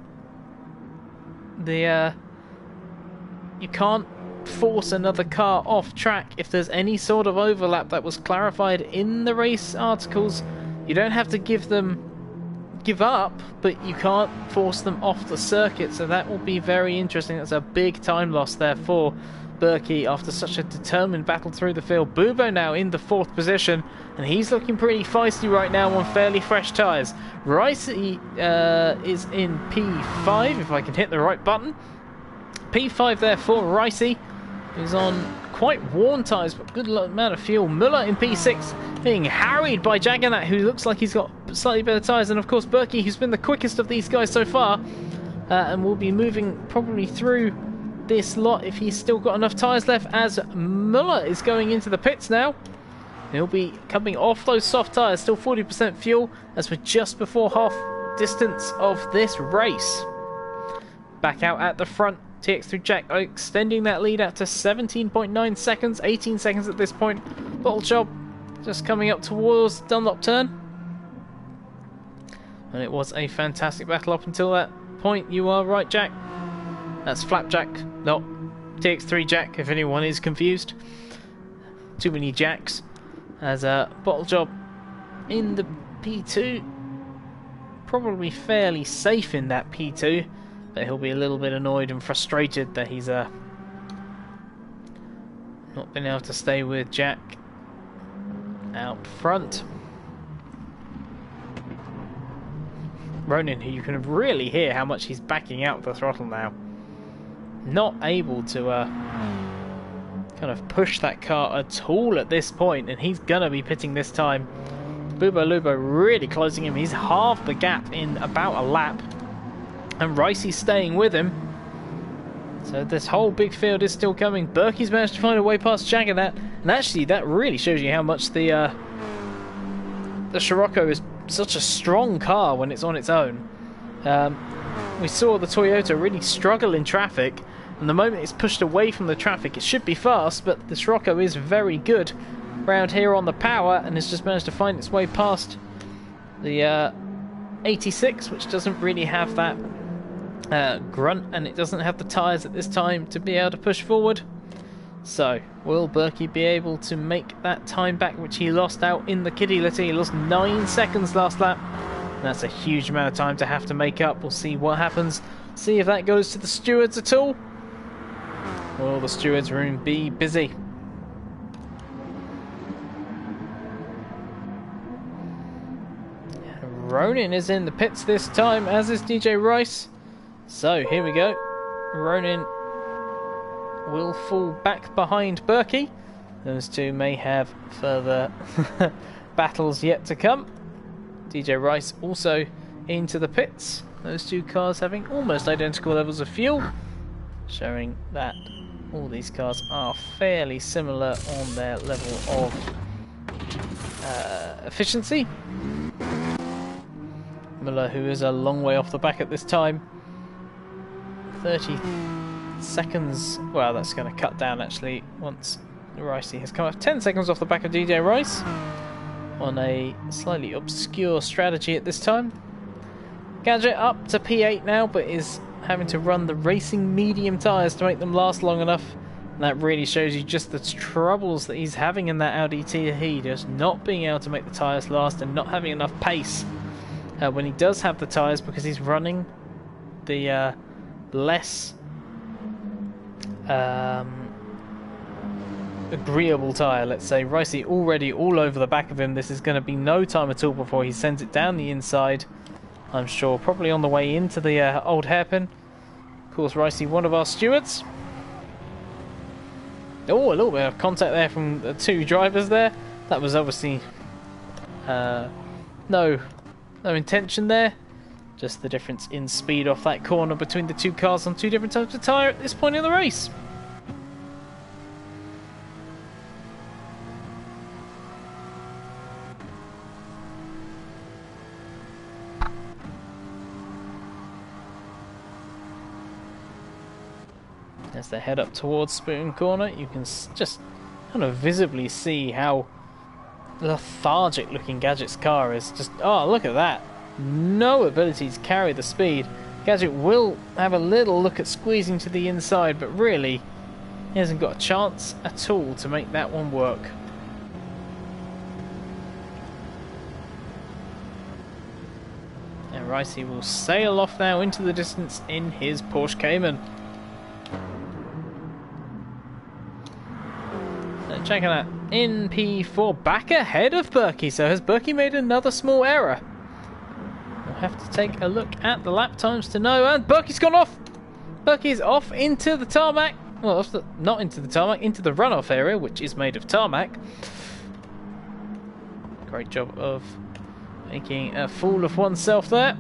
the... you can't force another car off track if there's any sort of overlap. That was clarified in the race articles. You don't have to give up, but you can't force them off the circuit. So that will be very interesting. That's a big time loss there for Berkey after such a determined battle through the field. Bubo now in the 4th position, and he's looking pretty feisty right now on fairly fresh tyres. Ricey is in P5, if I can hit the right button. P5 there for Ricey, who's on quite worn tyres, but good amount of fuel. Muller in P6 being harried by Jagannat, who looks like he's got slightly better tyres, and of course Berkey, who's been the quickest of these guys so far, and will be moving probably through this lot if he's still got enough tyres left, as Muller is going into the pits now. He'll be coming off those soft tyres, still 40% fuel, as we're just before half distance of this race. Back out at the front, TX3 Jack extending that lead out to 17.9 seconds, 18 seconds at this point. Bottle Job just coming up towards Dunlop turn. And it was a fantastic battle up until that point. You are right, Jack. That's Flapjack, not TX3 Jack, if anyone is confused. Too many Jacks. As Bottle Job in the P2. Probably fairly safe in that P2. But he'll be a little bit annoyed and frustrated that he's not been able to stay with Jack out front. Ronin, who you can really hear how much he's backing out the throttle now. Not able to kind of push that car at all at this point, and he's gonna be pitting this time. Bubo Lubo really closing him. He's half the gap in about a lap, and Ricey's staying with him. So this whole big field is still coming. Berkey's managed to find a way past Jagannat, and actually that really shows you how much the Scirocco is such a strong car when it's on its own. We saw the Toyota really struggle in traffic, and the moment it's pushed away from the traffic it should be fast, but the Scirocco is very good around here on the power and has just managed to find its way past the 86, which doesn't really have that grunt, and it doesn't have the tyres at this time to be able to push forward. So will Berkey be able to make that time back which he lost out in the kiddie litter? He lost 9 seconds last lap. That's a huge amount of time to have to make up. We'll see what happens. See if that goes to the stewards at all. Will the stewards room be busy? Ronin is in the pits this time, as is DJ Rice. So here we go. Ronin will fall back behind Berkey. Those two may have further battles yet to come. DJ Rice also into the pits. Those two cars having almost identical levels of fuel, showing that all these cars are fairly similar on their level of efficiency. Muller, who is a long way off the back at this time, 30 seconds, well that's going to cut down actually once Ricey has come up, 10 seconds off the back of DJ Rice on a slightly obscure strategy at this time. Gadget up to P8 now, but is having to run the racing medium tyres to make them last long enough, and that really shows you just the troubles that he's having in that Audi TT, just not being able to make the tyres last and not having enough pace when he does have the tyres, because he's running the less agreeable tyre, let's say. Ricey already all over the back of him. This is going to be no time at all before he sends it down the inside, I'm sure, probably on the way into the old hairpin. Of course, Ricey, one of our stewards. Oh, a little bit of contact there from the two drivers there. That was obviously no intention there. Just the difference in speed off that corner between the two cars on two different types of tyre at this point in the race. As they head up towards Spoon Corner, you can just kind of visibly see how lethargic looking Gadget's car is. Just, oh, look at that. No ability to carry the speed. Gadget will have a little look at squeezing to the inside, but really he hasn't got a chance at all to make that one work. And Ricey will sail off now into the distance in his Porsche Cayman. Checking that in P4, back ahead of Berkey. So has Berkey made another small error? We'll have to take a look at the lap times to know. And Berkey's gone off. Berkey's off into the tarmac. Well, not into the tarmac, into the runoff area, which is made of tarmac. Great job of making a fool of oneself there.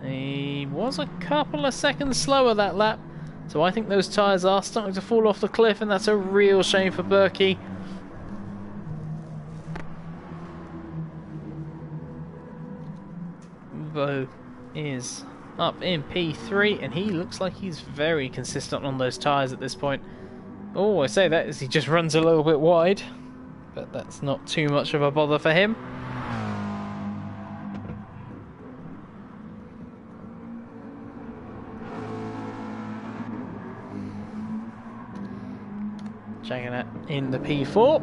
He was a couple of seconds slower that lap, so I think those tyres are starting to fall off the cliff, and that's a real shame for Berkey. Uvo is up in P3, and he looks like he's very consistent on those tyres at this point. Oh, I say that as he just runs a little bit wide, but that's not too much of a bother for him. Checking it in the P4,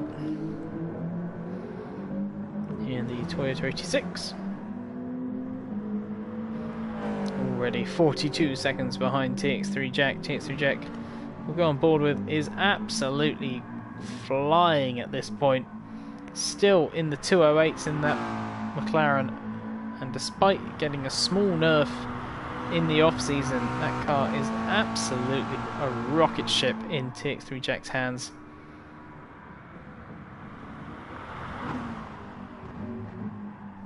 in the Toyota 86. Already 42 seconds behind TX3 Jack. TX3 Jack, we'll go on board with, is absolutely flying at this point. Still in the 208s in that McLaren, and despite getting a small nerf in the off-season, that car is absolutely a rocket ship in TX3 Jack's hands.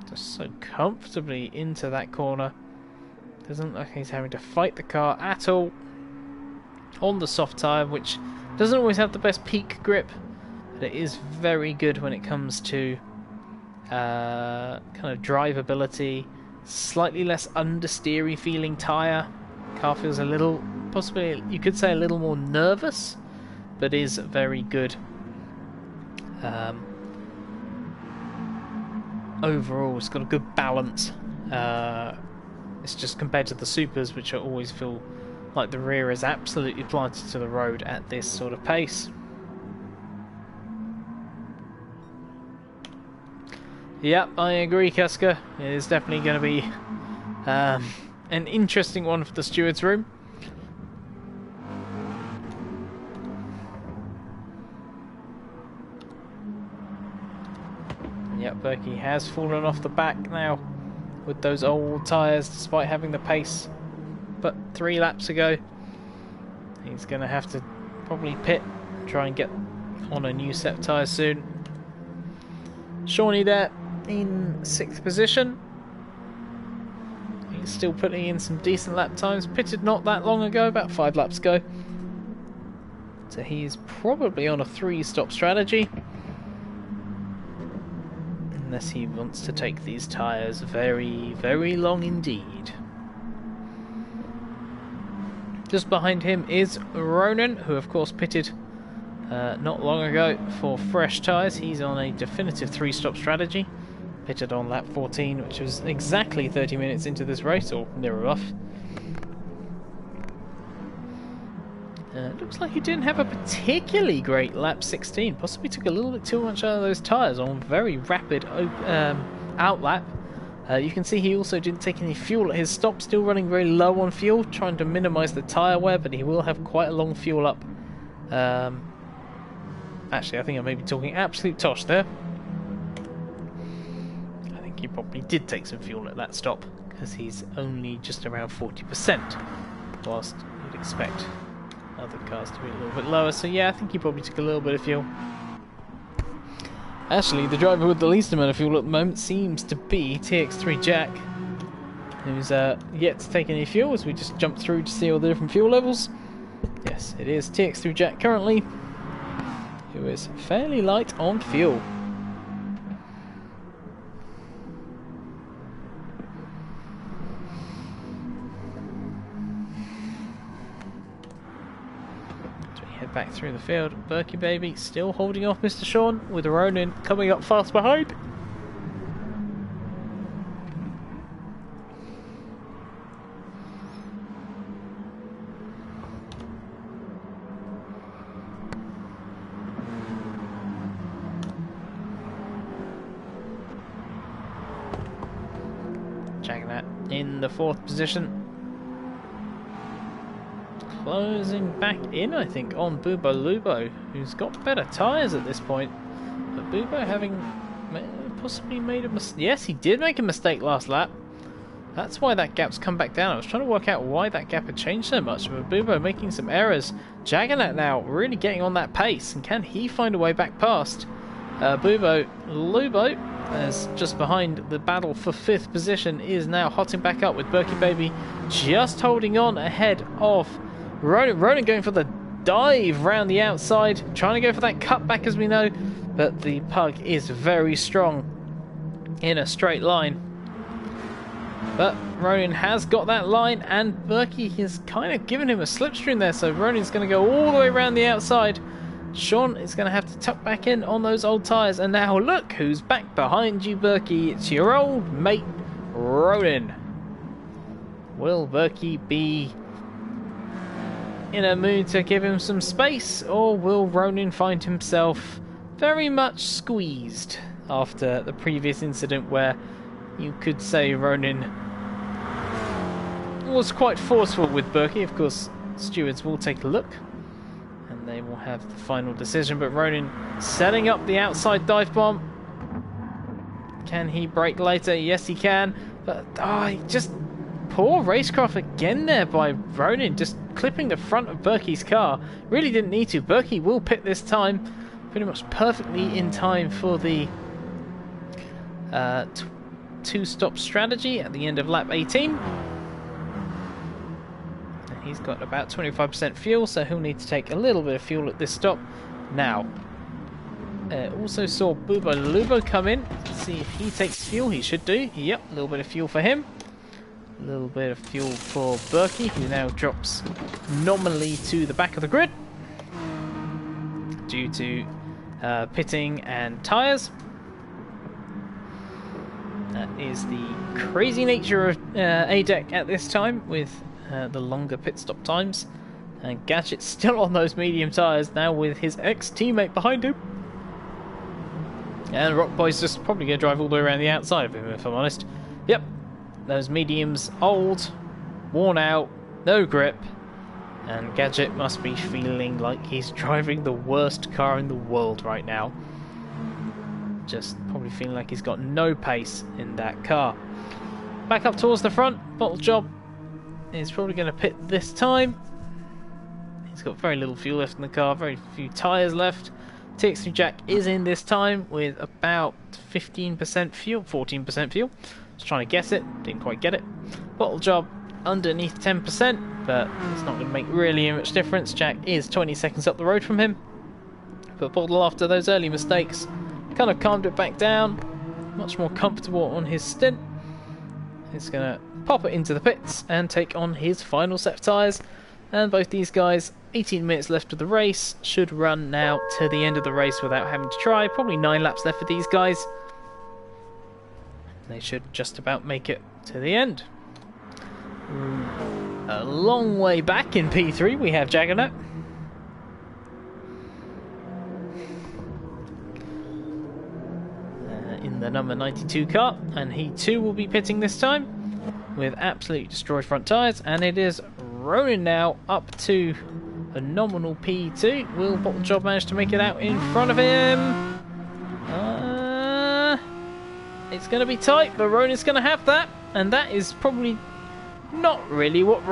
Just so comfortably into that corner. Doesn't look like he's having to fight the car at all on the soft tyre, which doesn't always have the best peak grip, but it is very good when it comes to kind of drivability. Slightly less understeery feeling tyre. Car feels a little, possibly you could say a little more nervous, but is very good. Overall, it's got a good balance. It's just compared to the supers, which I always feel like the rear is absolutely planted to the road at this sort of pace. Yep, I agree, Kuska. It is definitely going to be an interesting one for the steward's room. Yep, Berkey has fallen off the back now with those old tyres, despite having the pace. But 3 laps ago, he's going to have to probably pit, try and get on a new set of tyres soon. Shawnee there in 6th position. He's still putting in some decent lap times. Pitted not that long ago, about 5 laps ago. So he's probably on a 3-stop strategy. Unless he wants to take these tyres very, very long indeed. Just behind him is Ronan, who of course pitted not long ago for fresh tyres. He's on a definitive 3-stop strategy. Pitted on lap 14, which was exactly 30 minutes into this race, or near enough. Looks like he didn't have a particularly great lap 16. Possibly took a little bit too much out of those tyres on very rapid out lap. You can see he also didn't take any fuel at his stop, still running very low on fuel, trying to minimise the tyre wear, but he will have quite a long fuel up. Actually, I think I may be talking absolute tosh there. I think he probably did take some fuel at that stop, because he's only just around 40%, whilst you'd expect other cars to be a little bit lower. So yeah, I think he probably took a little bit of fuel. Actually, the driver with the least amount of fuel at the moment seems to be TX3 Jack, who's yet to take any fuel, as we just jump through to see all the different fuel levels. Yes, it is TX3 Jack currently, who is fairly light on fuel. Head back through the field. Berkey baby still holding off Mr. Sean, with Ronan coming up fast behind. Checking that in the 4th position. Closing back in, I think, on Bubo Lubo, who's got better tyres at this point. But Bubo having possibly made a mistake. Yes, he did make a mistake last lap. That's why that gap's come back down. I was trying to work out why that gap had changed so much, but Bubo making some errors. Jaggernaut now really getting on that pace, and can he find a way back past Bubo? Lubo, as just behind the battle for 5th position, is now hotting back up with Berkey Baby just holding on ahead of Ronan. Ronan going for the dive round the outside, trying to go for that cutback as we know, but the pug is very strong in a straight line. But Ronan has got that line, and Berkey has kind of given him a slipstream there, so Ronan's going to go all the way around the outside. Sean is going to have to tuck back in on those old tyres, and now look who's back behind you, Berkey. It's your old mate, Ronan. Will Berkey be in a mood to give him some space, or will Ronan find himself very much squeezed after the previous incident where you could say Ronan was quite forceful with Berkey? Of course, stewards will take a look and they will have the final decision, but Ronan setting up the outside dive bomb. Can he brake later? Yes, he can. But just poor racecraft again there by Ronan, just clipping the front of Berkey's car. Really didn't need to. Berkey will pit this time, pretty much perfectly in time for the two-stop strategy at the end of lap 18. He's got about 25% fuel, so he'll need to take a little bit of fuel at this stop. Now, also saw Bubo Lubo come in. Let's see if he takes fuel. He should do. Yep, a little bit of fuel for him. A little bit of fuel for Berkey, who now drops nominally to the back of the grid due to pitting and tyres. That is the crazy nature of ADEC at this time, with the longer pit stop times. And Gadget's still on those medium tyres now with his ex-teammate behind him. And Rockboy's just probably going to drive all the way around the outside of him, if I'm honest. Yep, those mediums old, worn out, no grip. And Gadget must be feeling like he's driving the worst car in the world right now. Just probably feeling like he's got no pace in that car. Back up towards the front, Bottle Job is probably going to pit this time. He's got very little fuel left in the car, very few tyres left. TX3 Jack is in this time with about 15% fuel, 14% fuel. Just trying to guess it, didn't quite get it. Bottle Job underneath 10%, but it's not going to make really much difference. Jack is 20 seconds up the road from him. But Bottle, after those early mistakes, kind of calmed it back down, much more comfortable on his stint. He's going to pop it into the pits and take on his final set of tyres. And both these guys, 18 minutes left of the race, should run now to the end of the race without having to try. Probably 9 laps left for these guys. They should just about make it to the end. A long way back in P3 we have Jaggernaut. In the number 92 car, and he too will be pitting this time with absolutely destroyed front tyres, and it is Ronan now up to a nominal P2. Will Bottle Job manage to make it out in front of him? It's going to be tight, but Ronan's going to have that, and that is probably not really what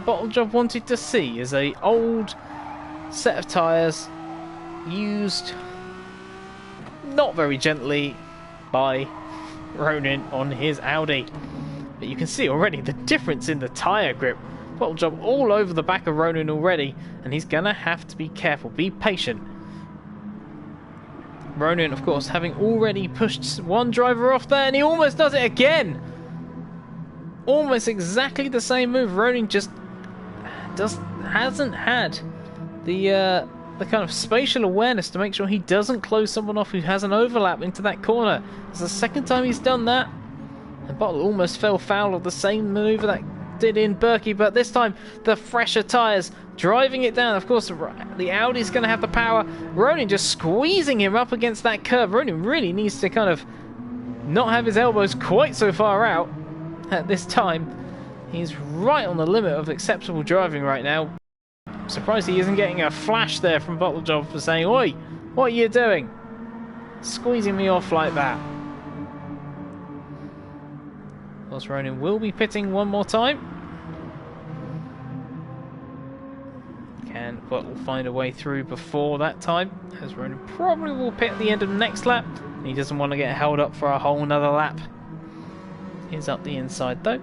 Bottle Job wanted to see, as a old set of tyres used not very gently by Ronan on his Audi. But you can see already the difference in the tyre grip. Bottle Job all over the back of Ronan already, and he's gonna have to be careful, be patient. Ronan, of course, having already pushed one driver off there, and he almost does it again. Almost exactly the same move. Ronan just hasn't had the kind of spatial awareness to make sure he doesn't close someone off who has an overlap into that corner. It's the second time he's done that. And Bottle almost fell foul of the same maneuver that did in Berkey, but this time the fresher tyres driving it down. Of course, the Audi's going to have the power. Ronan just squeezing him up against that curb. Ronan really needs to kind of not have his elbows quite so far out at this time. He's right on the limit of acceptable driving right now. I'm surprised he isn't getting a flash there from Bottle Job for saying, "Oi, what are you doing? Squeezing me off like that." course, Ronan will be pitting one more time. But will find a way through before that time, as Ronan probably will pit at the end of the next lap. He doesn't want to get held up for a whole nother lap. He's up the inside though.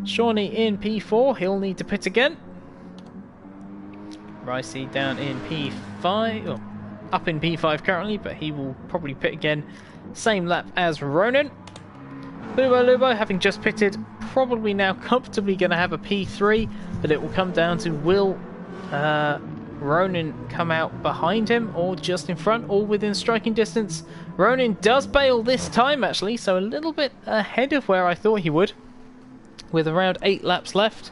Shawnee in P4, he'll need to pit again. Ricey down in P5, or up in P5 currently, but he will probably pit again. Same lap as Ronan. Lubo, having just pitted, probably now comfortably going to have a P3, but it will come down to will Ronan come out behind him, or just in front, or within striking distance. Ronan does bail this time actually, so a little bit ahead of where I thought he would, with around 8 laps left.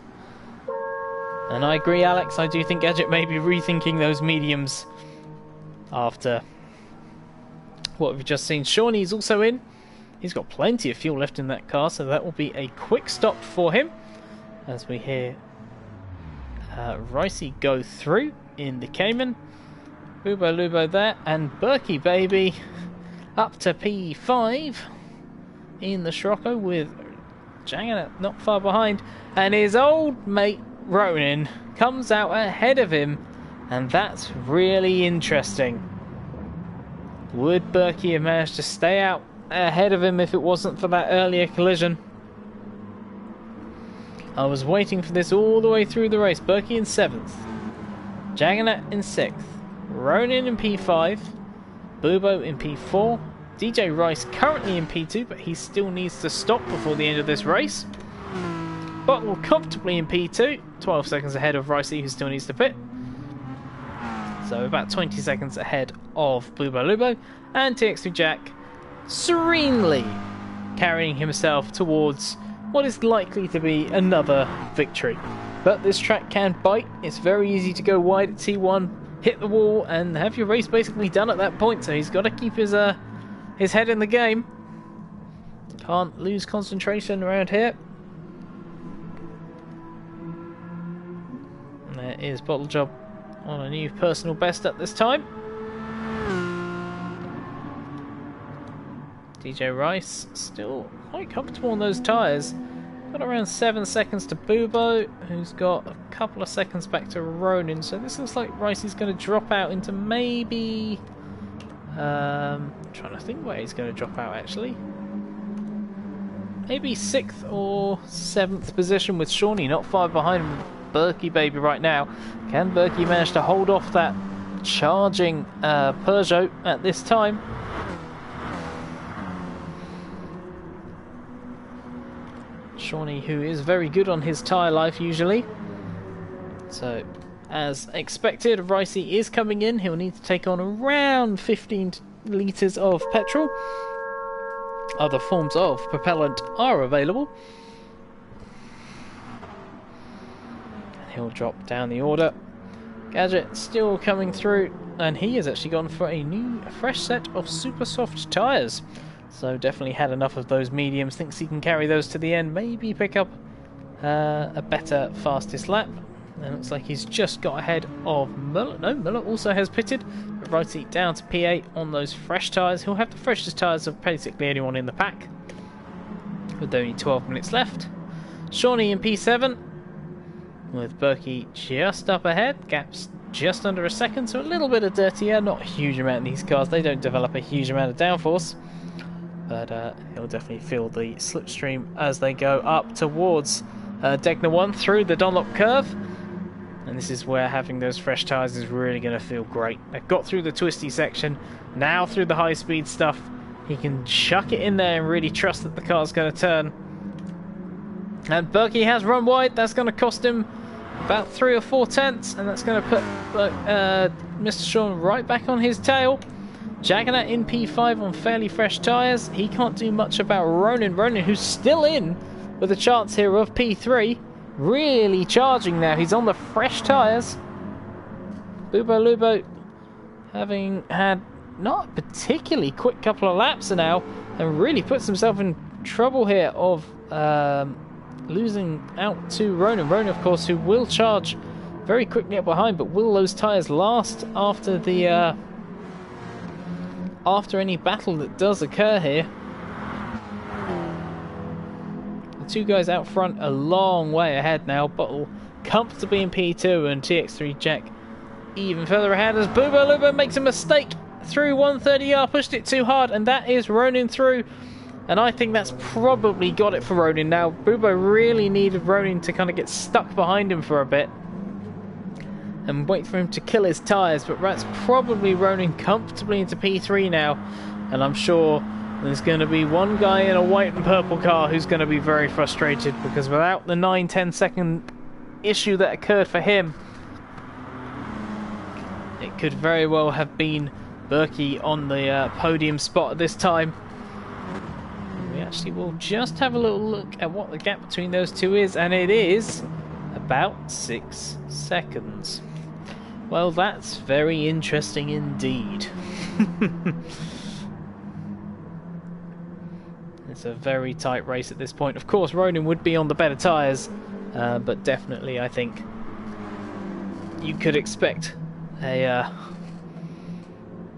And I agree, Alex, I do think Gadget may be rethinking those mediums after what we've just seen. Shawnee's also in. He's got plenty of fuel left in that car, so that will be a quick stop for him as we hear Ricey go through in the Cayman. Lubo there, and Berkey baby up to P5 in the Scirocco, with Jangana not far behind, and his old mate Ronan comes out ahead of him, and that's really interesting. Would Berkey have managed to stay out ahead of him if it wasn't for that earlier collision? I was waiting for this all the way through the race. Berkey in 7th, Jagannat in 6th, Ronan in P5, Bubo in P4, DJ Rice currently in P2, but he still needs to stop before the end of this race. Bottle comfortably in P2, 12 seconds ahead of Ricey, who still needs to pit. So about 20 seconds ahead of Lubo, and TX2 Jack serenely carrying himself towards what is likely to be another victory. But this track can bite. It's very easy to go wide at T1, hit the wall, and have your race basically done at that point. So he's got to keep his head in the game. Can't lose concentration around here. And there is Bottle Job on a new personal best at this time. DJ Rice still quite comfortable on those tyres. Got around 7 seconds to Bubo, who's got a couple of seconds back to Ronan. So this looks like Rice is going to drop out into maybe... trying to think where he's going to drop out actually. Maybe 6th or 7th position, with Shawnee not far behind Berkey baby right now. Can Berkey manage to hold off that charging Peugeot at this time? Shawnee, who is very good on his tyre life usually. So, as expected, Ricey is coming in. He'll need to take on around 15 litres of petrol. Other forms of propellant are available. And he'll drop down the order. Gadget still coming through, and he has actually gone for a new, fresh set of super soft tyres. So definitely had enough of those mediums, thinks he can carry those to the end, maybe pick up a better fastest lap. And it looks like he's just got ahead of Muller. No, Muller also has pitted, but Ricey down to P8 on those fresh tyres. He'll have the freshest tyres of basically anyone in the pack, with only 12 minutes left. Shawnee in P7, with Berkey just up ahead, gaps just under a second, so a little bit of dirty air, not a huge amount in these cars, they don't develop a huge amount of downforce. But he'll definitely feel the slipstream as they go up towards Degner 1 through the Dunlop curve. And this is where having those fresh tyres is really going to feel great. They've got through the twisty section, now through the high speed stuff. He can chuck it in there and really trust that the car's going to turn. And Berkey has run wide, that's going to cost him about 3 or 4 tenths, and that's going to put Mr. Sean right back on his tail. Jagannat in P5 on fairly fresh tyres. He can't do much about Ronan. Ronan, who's still in with a chance here of P3. Really charging now. He's on the fresh tyres. Lubo having had not a particularly quick couple of laps now, and really puts himself in trouble here of losing out to Ronan. Ronan, of course, who will charge very quickly up behind, but will those tyres last after the... after any battle that does occur here? two guys out front a long way ahead now. Bottle comfortably in P2 and TX3 Jack even further ahead as Lubo makes a mistake through 130R, pushed it too hard, and that is Ronin through. And I think that's probably got it for Ronin now. Bubo really needed Ronin to kind of get stuck behind him for a bit and wait for him to kill his tyres, but that's probably Ronin comfortably into P3 now. And I'm sure there's going to be one guy in a white and purple car who's going to be very frustrated, because without the 9-10 second issue that occurred for him, it could very well have been Berkey on the podium spot at this time. We actually will just have a little look at what the gap between those two is, and it is about 6 seconds. Well, that's very interesting indeed. It's a very tight race at this point. Of course, Ronin would be on the better tyres, but definitely I think you could expect a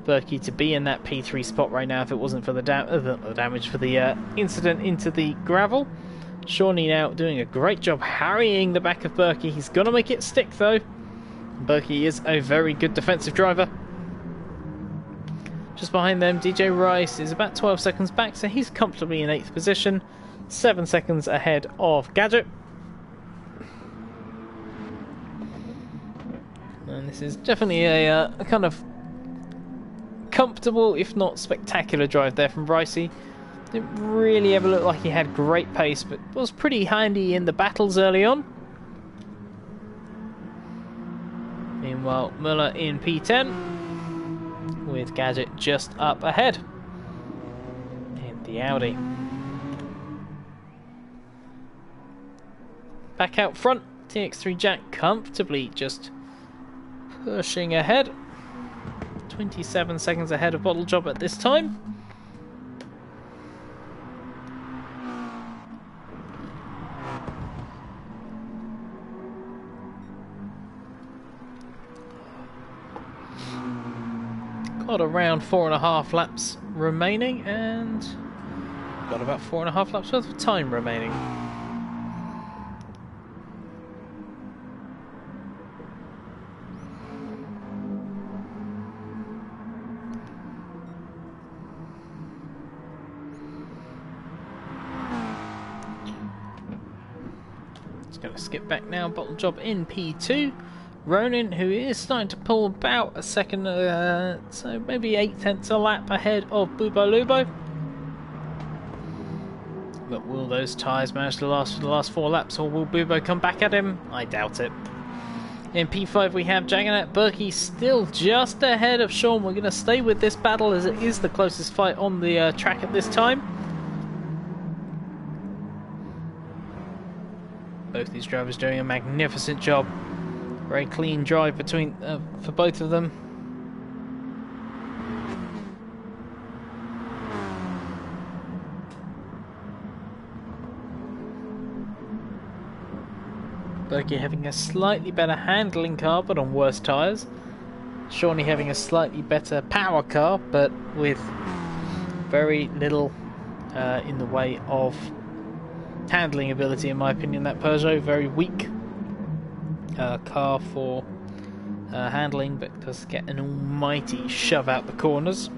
Berkey to be in that P3 spot right now if it wasn't for the damage for the incident into the gravel. Shawnee now doing a great job harrying the back of Berkey. He's going to make it stick though. Berkey is a very good defensive driver. Just behind them, DJ Rice is about 12 seconds back, so he's comfortably in 8th position, 7 seconds ahead of Gadget. And this is definitely a kind of comfortable, if not spectacular, drive there from Ricey. Didn't really ever look like he had great pace, but was pretty handy in the battles early on. Meanwhile, Muller in P10, with Gadget just up ahead in the Audi. Back out front, TX3 Jack comfortably just pushing ahead. 27 seconds ahead of Bottle Job at this time. Got around 4.5 laps remaining, and got about 4.5 laps worth of time remaining. Going to skip back now. Bottle Job in P2. Ronin, who is starting to pull about a second, so maybe 8/10 a lap ahead of Bubo Lubo. But will those tyres manage to last for the last 4 laps, or will Bubo come back at him? I doubt it. In P5 we have Jagannath Berkey still just ahead of Sean. We're going to stay with this battle as it is the closest fight on the track at this time. Both these drivers doing a magnificent job. Very clean drive between for both of them. Berkey having a slightly better handling car but on worse tyres. Shawnee having a slightly better power car but with very little in the way of handling ability, in my opinion. That Peugeot, very weak car for handling, but does get an almighty shove out the corners.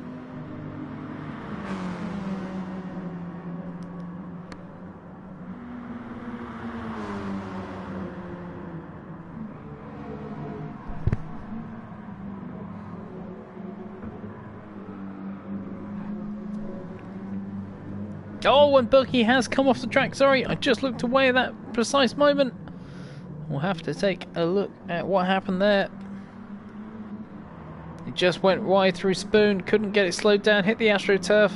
Oh, and Berkey has come off the track. Sorry, I just looked away at that precise moment. We'll have to take a look at what happened there. It just went wide through Spoon, couldn't get it slowed down, hit the AstroTurf,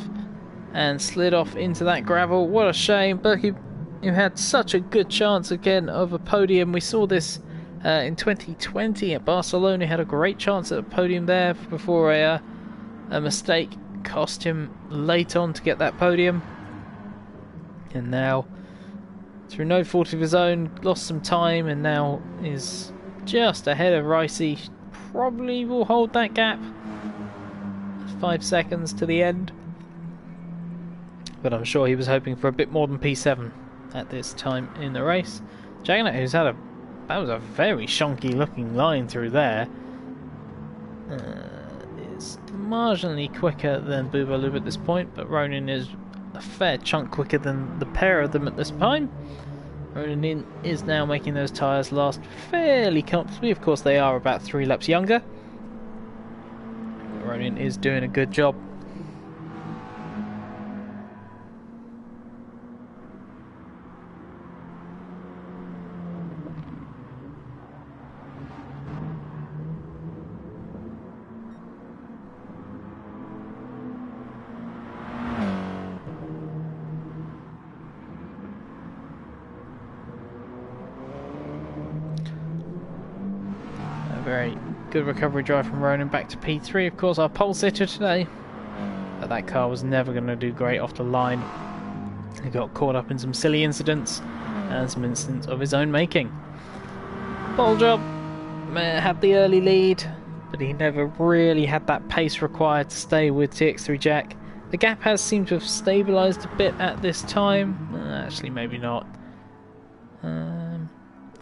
and slid off into that gravel. What a shame. Berkey, who had such a good chance again of a podium. We saw this in 2020 at Barcelona. He had a great chance at a podium there before a mistake cost him late on to get that podium. And now, through no fault of his own, lost some time and now is just ahead of Ricey. Probably will hold that gap. 5 seconds to the end. But I'm sure he was hoping for a bit more than P7 at this time in the race. Jaggernaut, who's had that was a very shonky looking line through there, is marginally quicker than Boobaloo at this point, but Ronin is a fair chunk quicker than the pair of them at this time. Ronin is now making those tyres last fairly comfortably. Of course, they are about 3 laps younger. Ronin is doing a good job. Very good recovery drive from Ronin back to P3. Of course, our pole sitter today, but that car was never going to do great off the line. He got caught up in some silly incidents and some incidents of his own making. Bottle Job had the early lead, but he never really had that pace required to stay with TX3 Jack. The gap has seemed to have stabilised a bit at this time. Actually, maybe not. Kind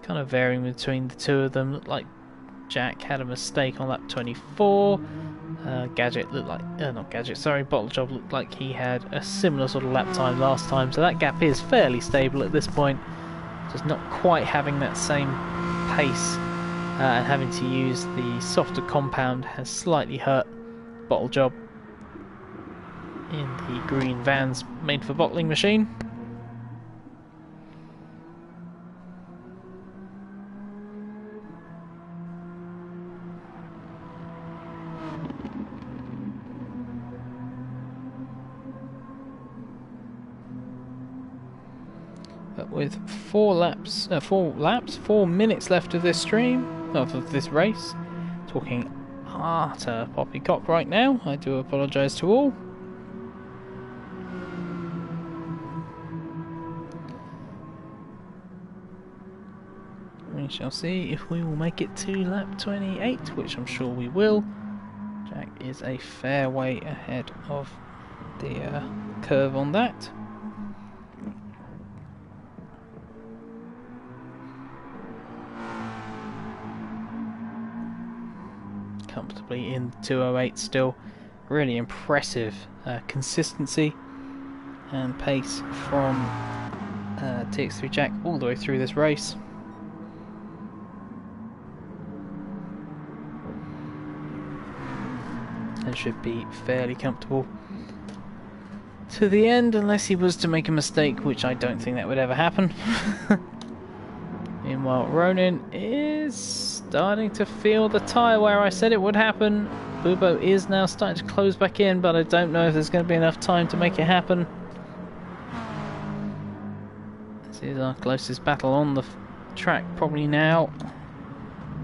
of varying between the two of them. Looked like Jack had a mistake on lap 24. Gadget looked like, not Gadget, sorry, Bottle Job looked like he had a similar sort of lap time last time, so that gap is fairly stable at this point. Just not quite having that same pace, and having to use the softer compound has slightly hurt Bottle Job in the green vans made for bottling machine. But with 4 minutes left of this stream, of this race, talking utter poppycock right now, I do apologise to all. We shall see if we will make it to lap 28, which I'm sure we will. Jack is a fair way ahead of the curve on that. Comfortably in 208 still. Really impressive consistency and pace from TX3 Jack all the way through this race. And should be fairly comfortable to the end, unless he was to make a mistake, which I don't think that would ever happen. Meanwhile, Ronin is starting to feel the tyre where I said it would happen. Bubo is now starting to close back in, but I don't know if there's going to be enough time to make it happen. This is our closest battle on the track probably now.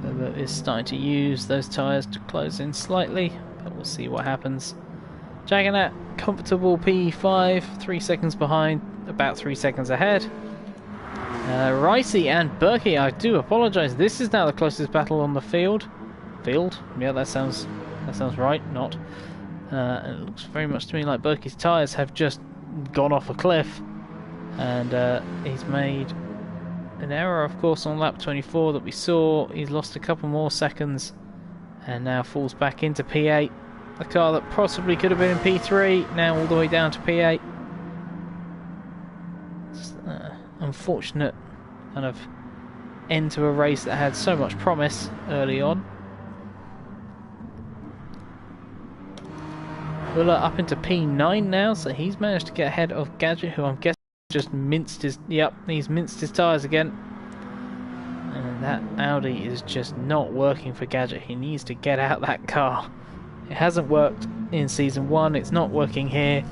Bubo is starting to use those tyres to close in slightly, but we'll see what happens. Jaggernaut, comfortable P5, 3 seconds behind, about 3 seconds ahead. Ricey and Berkey, I do apologise. This is now the closest battle on the field. Yeah, that sounds right. Not. It looks very much to me like Berkey's tyres have just gone off a cliff, and he's made an error, of course, on lap 24 that we saw. He's lost a couple more seconds, and now falls back into P8. A car that possibly could have been in P3, now all the way down to P8. Unfortunate kind of end to a race that had so much promise early on. Muller up into P9 now, so he's managed to get ahead of Gadget, who I'm guessing just minced his... Yep, he's minced his tyres again. And that Audi is just not working for Gadget. He needs to get out that car. It hasn't worked in Season 1, it's not working here.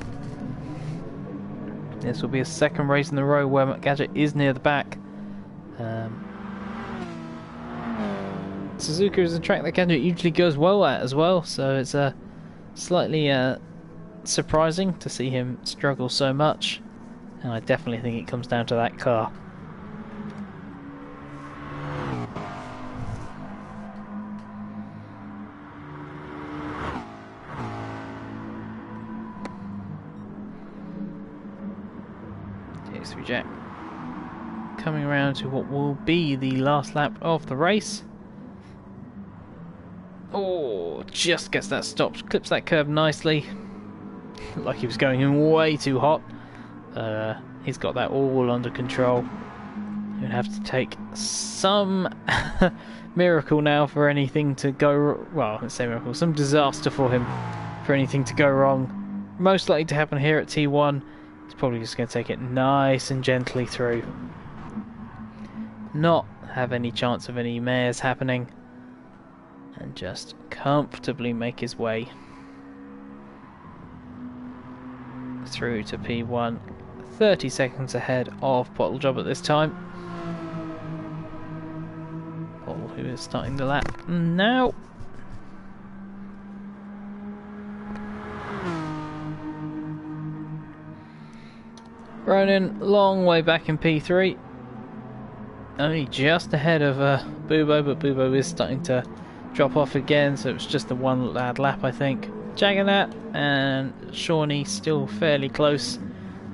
This will be a second race in a row where Gadget is near the back. Suzuka is a track that Gadget usually goes well at as well, so it's slightly surprising to see him struggle so much, and I definitely think it comes down to that car. TX3 Jack coming around to what will be the last lap of the race. Oh, just gets that stopped, clips that curb nicely. Like he was going in way too hot. He's got that all under control. You'd have to take some miracle now for anything to go... Well, let's say miracle, some disaster for him for anything to go wrong. Most likely to happen here at T1. He's probably just going to take it nice and gently through. Not have any chance of any mares happening. And just comfortably make his way through to P1. 30 seconds ahead of Bottle Job at this time. Bottle, who is starting the lap now. Ronan, long way back in P3. Only just ahead of Bubo, but Bubo is starting to drop off again, so it's just the one lap, I think. Jaganat and Shawnee still fairly close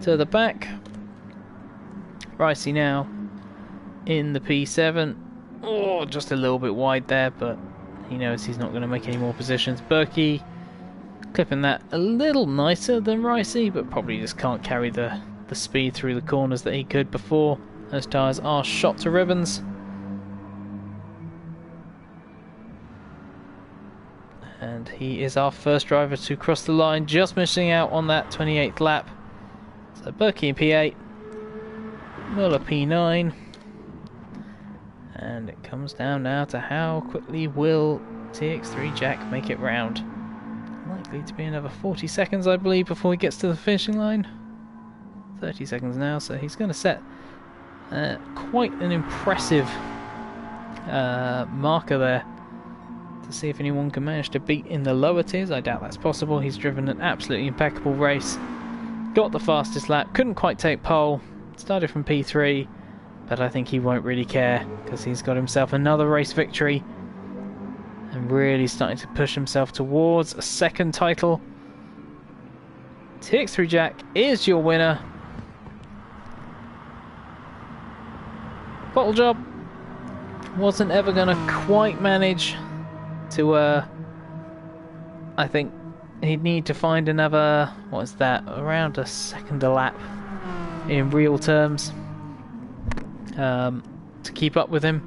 to the back. Ricey now in the P7. Oh, just a little bit wide there, but he knows he's not going to make any more positions. Berkey clipping that a little nicer than Ricey, but probably just can't carry the speed through the corners that he could before. Those tyres are shot to ribbons. And he is our first driver to cross the line, just missing out on that 28th lap. So Berkey in P8, Muller P9, and it comes down now to how quickly will TX3 Jack make it round. Likely to be another 40 seconds, I believe, before he gets to the finishing line. 30 seconds now, so he's going to set quite an impressive marker there. To see if anyone can manage to beat in the lower tiers. I doubt that's possible. He's driven an absolutely impeccable race. Got the fastest lap. Couldn't quite take pole. Started from P3. But I think he won't really care, because he's got himself another race victory. And really starting to push himself towards a second title. TX3 Jack is your winner. Bottle Job wasn't ever going to quite manage to, I think he'd need to find another, what is that, around a second a lap in real terms, to keep up with him.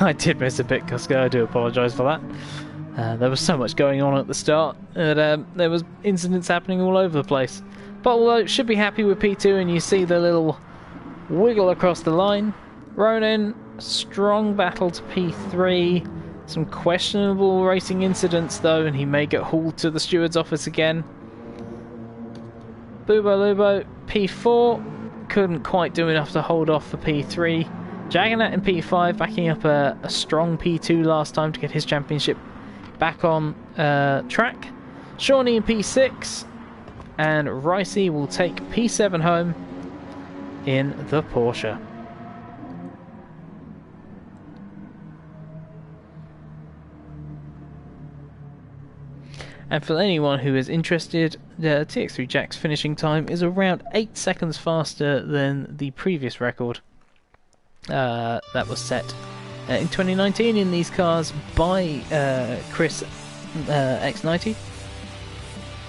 I did miss a bit, Cusco, I do apologise for that. There was so much going on at the start, and there was incidents happening all over the place. But although should be happy with P2, and you see the little wiggle across the line. Ronan, strong battle to P3. Some questionable racing incidents though, and he may get hauled to the steward's office again. Bubo Lubo, P4. Couldn't quite do enough to hold off for P3. Jaganat in P5, backing up a strong P2 last time to get his championship back on track. Shawnee in P6. And Ricey will take P7 home in the Porsche. And for anyone who is interested, the TX3 Jack's finishing time is around 8 seconds faster than the previous record that was set in 2019 in these cars by Chris X90.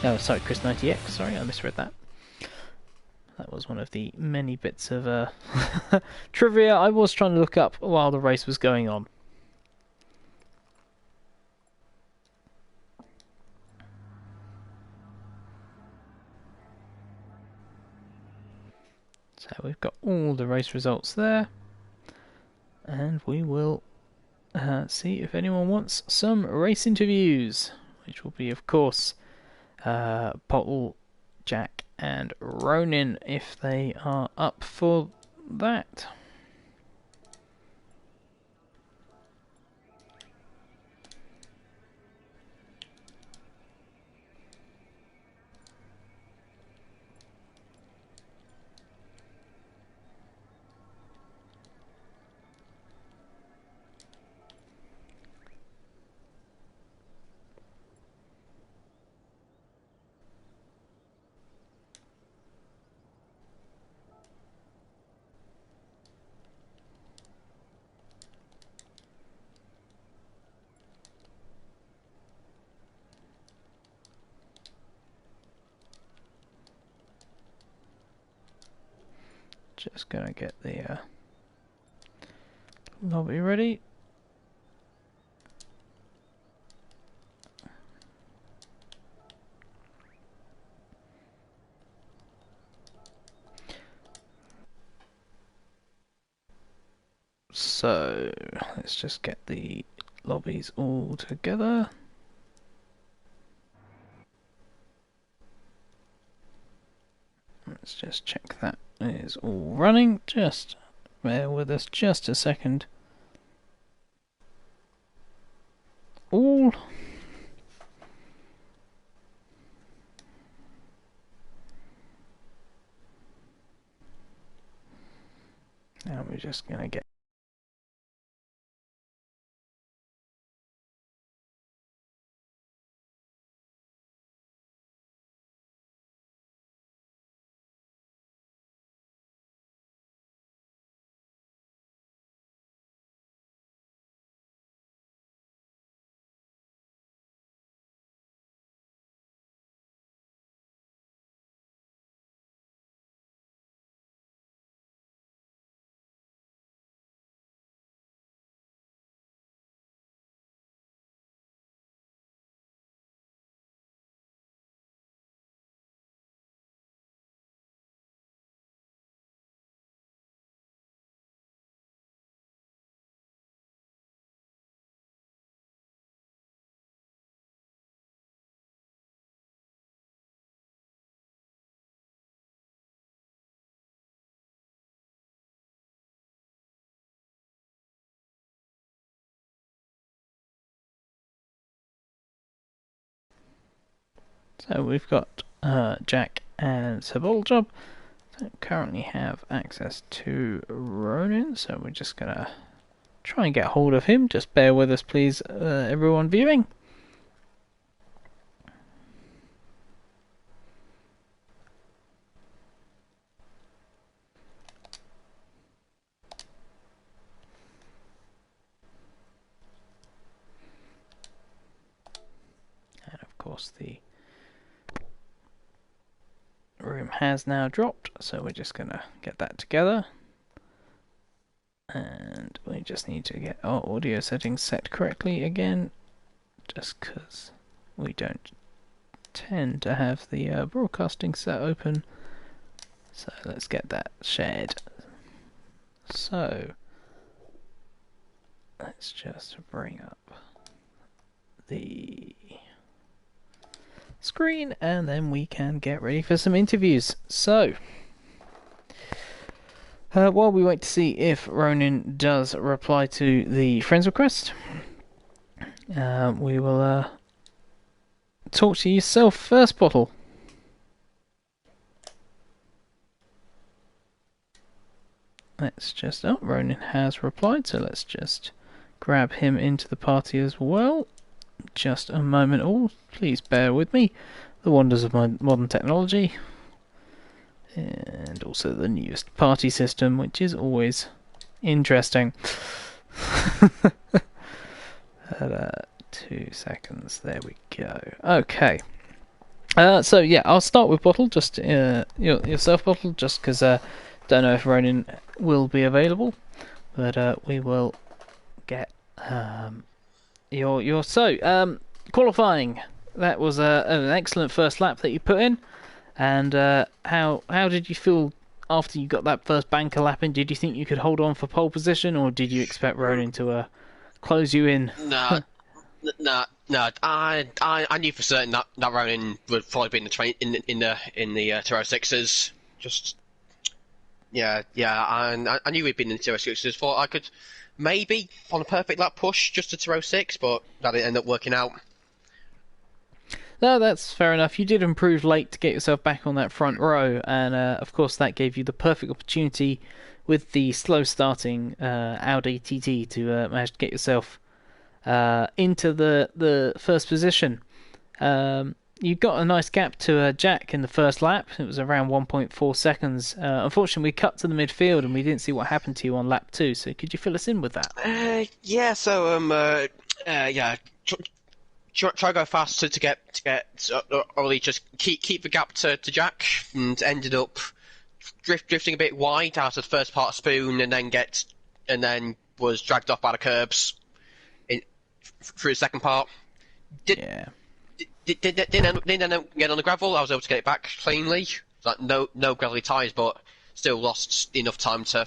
Oh, sorry, Chris 90X. Sorry, I misread that. That was one of the many bits of trivia I was trying to look up while the race was going on. So we've got all the race results there. And we will see if anyone wants some race interviews, which will be, of course, Bottle, Jack and Ronin, if they are up for that. Just gonna get the lobby ready. So let's just get the lobbies all together. Let's just check that is all running. Just bear with us just a second. All. Now we're just gonna get. So we've got Jack and Sebuljob. Don't currently have access to Ronin, so we're just gonna try and get hold of him. Just bear with us, please, everyone viewing. And of course the room has now dropped, so we're just gonna get that together. And we just need to get our audio settings set correctly again, just because we don't tend to have the broadcasting set open. So let's get that shared. So let's just bring up the screen and then we can get ready for some interviews. So while we wait to see if Ronin does reply to the friends request, we will talk to yourself first, Bottle. Let's just... Oh, Ronin has replied, so let's just grab him into the party as well. Just a moment all. Please bear with me. The wonders of my modern technology. And also the newest party system, which is always interesting. 2 seconds. There we go. Okay. So yeah, I'll start with Bottle. Just yourself, Bottle. Just because don't know if Ronin will be available, but we will get your qualifying. That was an excellent first lap that you put in. And how did you feel after you got that first banker lap in? Did you think you could hold on for pole position, or did you expect Ronin to close you in? No. I knew for certain that Ronin would probably be in the train in the Turo Sixes. Just I knew he'd been in the Turo Sixes. Thought I could maybe on a perfect lap push just a Turo 6, but that didn't end up working out. No, that's fair enough. You did improve late to get yourself back on that front row, and of course that gave you the perfect opportunity with the slow starting Audi TT to manage to get yourself into the first position. You got a nice gap to Jack in the first lap. It was around 1.4 seconds. Unfortunately, we cut to the midfield and we didn't see what happened to you on lap 2. So could you fill us in with that? Try to go faster to get or just keep the gap to Jack, and ended up drifting a bit wide out of the first part of Spoon, and then was dragged off by the curbs through the second part. Yeah. Didn't end up getting on the gravel. I was able to get it back cleanly. Like no gravelly tyres, but still lost enough time for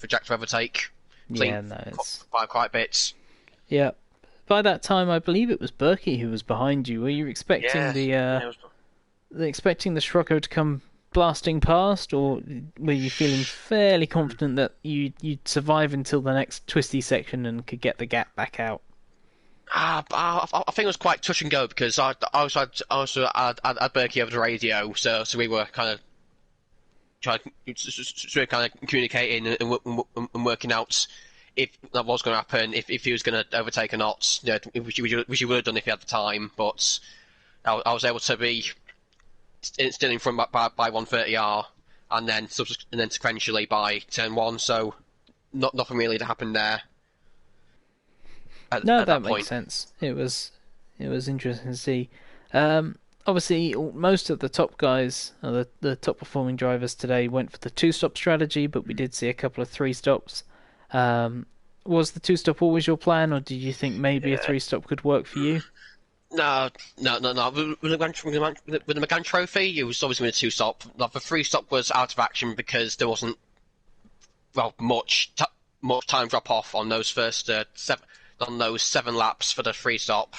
Jack to overtake. Yeah, no, it's... by quite a bit. Yeah. By that time, I believe it was Berkey who was behind you. Were you expecting expecting the Scirocco to come blasting past, or were you feeling fairly confident that you'd survive until the next twisty section and could get the gap back out? I think it was quite touch and go because I also had Berkey over the radio, so we were kind of communicating and working out if that was going to happen, if he was going to overtake or not, which he would have done if he had the time. But I was able to be still in front by 130R, and then sequentially by turn 1. So nothing really to happen there. At that that makes point. sense. It was interesting to see. Obviously, most of the top guys, the top performing drivers today, went for the 2-stop strategy, but we did see a couple of 3-stops. Was the 2-stop always your plan, or did you think maybe a 3-stop could work for you? No. With the McGann Trophy, it was always going to be a 2-stop. Like, the 3-stop was out of action because there wasn't much time drop off on those first 7 laps for the 3-stop,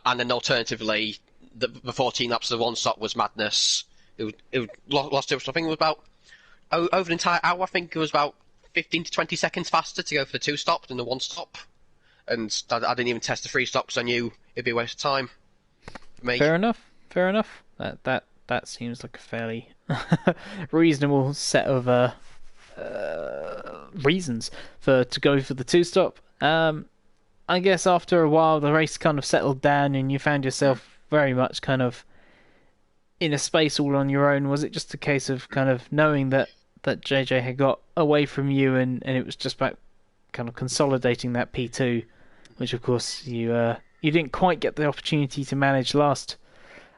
and then alternatively, the 14 laps of the 1-stop was madness. It lost. I think it was about over the entire hour. I think it was about 15 to 20 seconds faster to go for the 2-stop than the 1-stop, and I didn't even test the 3-stop because I knew it'd be a waste of time for me. Fair enough. That seems like a fairly reasonable set of reasons to go for the 2-stop. I guess after a while the race kind of settled down and you found yourself very much kind of in a space all on your own. Was it just a case of kind of knowing that JJ had got away from you and it was just about kind of consolidating that P2, which of course you didn't quite get the opportunity to manage last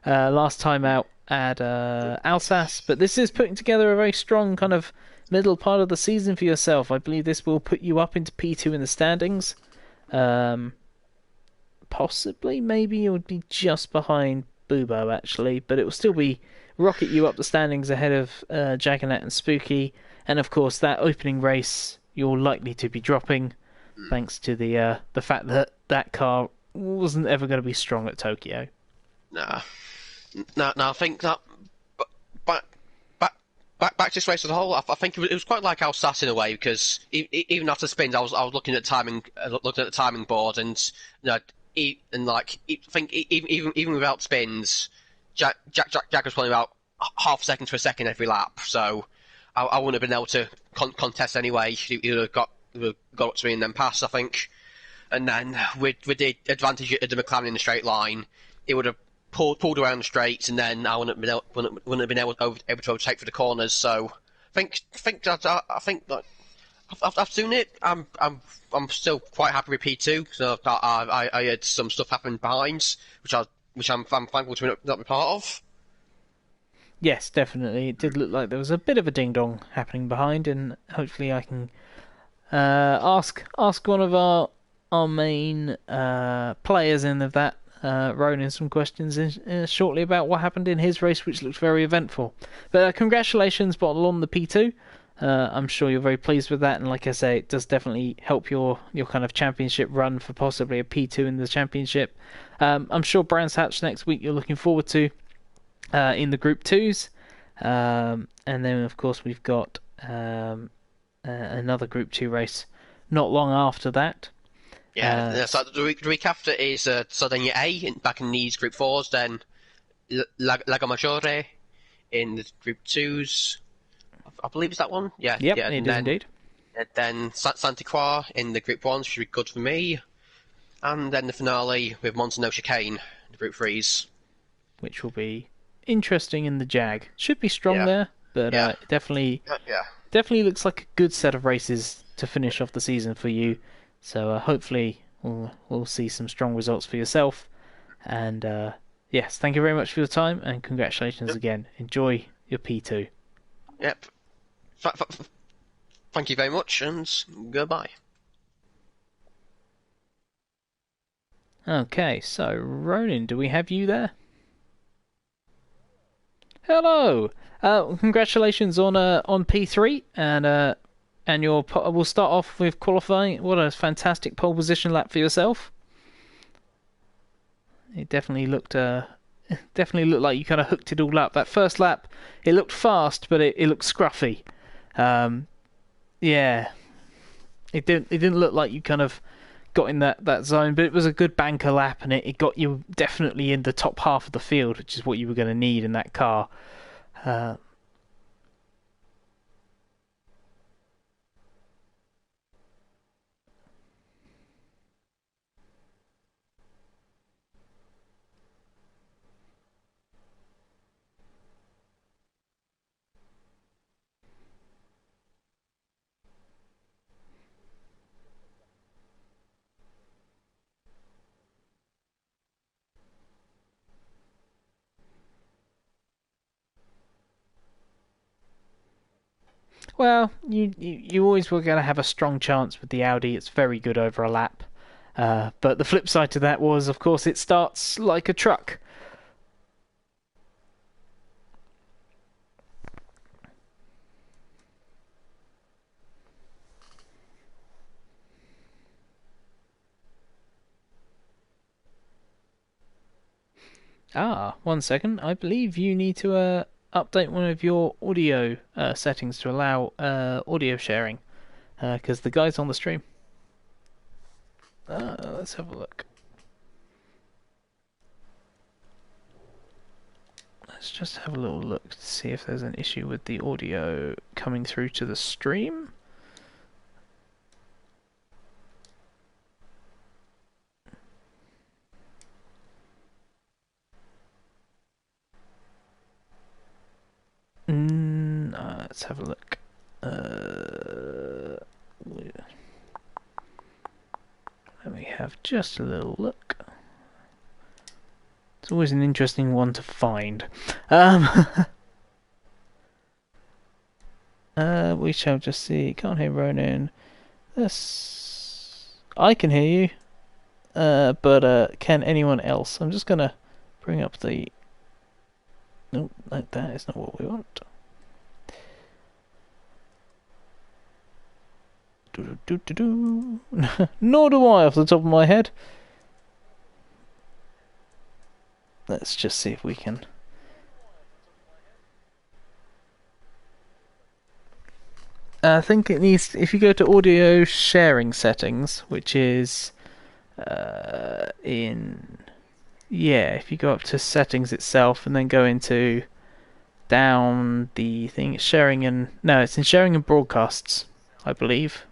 time out at Alsace, but this is putting together a very strong kind of middle part of the season for yourself. I believe this will put you up into P2 in the standings. Possibly, maybe you would be just behind Bubo actually, but it will still be rocket you up the standings ahead of Jagannath and Spooky, and of course that opening race you're likely to be dropping thanks to the fact that car wasn't ever going to be strong at Tokyo. No, I think that back to this race as a whole, I think it was quite like Alsace in a way because even after spins, I was looking at the timing board, and I think even without spins, Jack was probably about half a second to a second every lap, so I wouldn't have been able to contest anyway. He would have got up to me and then passed, I think. And then with the advantage of the McLaren in the straight line, it would have pulled around the straights, and then I wouldn't have been able to overtake for the corners. So I think that I've seen it. I'm still quite happy with P2. So I had some stuff happen behind, which I'm thankful to not be part of. Yes, definitely. It did look like there was a bit of a ding dong happening behind, and hopefully I can ask one of our main players in of that. Ronan some questions shortly about what happened in his race, which looked very eventful. But congratulations, Bottle, on the P2. I'm sure you're very pleased with that, and like I say, it does definitely help your kind of championship run for possibly a P2 in the championship. I'm sure Brands Hatch next week you're looking forward to in the Group 2s. And then, of course, we've got another Group 2 race not long after that. Yeah, so the week after is Sardinia A back in these Group 4s, then Lago Maggiore in the Group 2s. I believe it's that one. Yeah, yep, yeah, it is indeed. Then Santa Croix in the Group 1s, which should be good for me. And then the finale with Montano Chicane in the Group 3s. Which will be interesting in the Jag. Should be strong there, but definitely looks like a good set of races to finish off the season for you. So hopefully we'll see some strong results for yourself. And yes, thank you very much for your time, and congratulations again. Enjoy your P2. Yep. Thank you very much, and goodbye. Okay, so Ronan, do we have you there? Hello. Congratulations on P3 and we'll start off with qualifying. What a fantastic pole position lap for yourself. It definitely looked like you kind of hooked it all up. That first lap, it looked fast, but it looked scruffy. Um, yeah, it didn't look like you kind of got in that zone, but it was a good banker lap, and it got you definitely in the top half of the field, which is what you were going to need in that car. Uh, well, you always were going to have a strong chance with the Audi. It's very good over a lap. But the flip side to that was, of course, it starts like a truck. Ah, 1 second. I believe you need to update one of your audio settings to allow audio sharing, because the guy's on the stream. Let's have a look. Let's just have a little look to see if there's an issue with the audio coming through to the stream. Let's have a look. Let me have just a little look. It's always an interesting one to find. We shall just see. Can't hear Ronan. This I can hear you. But can anyone else? I'm just gonna bring up the. Nope, that is not what we want. Nor do I, off the top of my head. Let's just see if we can. I think it needs. If you go to audio sharing settings, which is in. Yeah, if you go up to settings itself and then go into down the thing, it's sharing and. No, it's in sharing and broadcasts, I believe.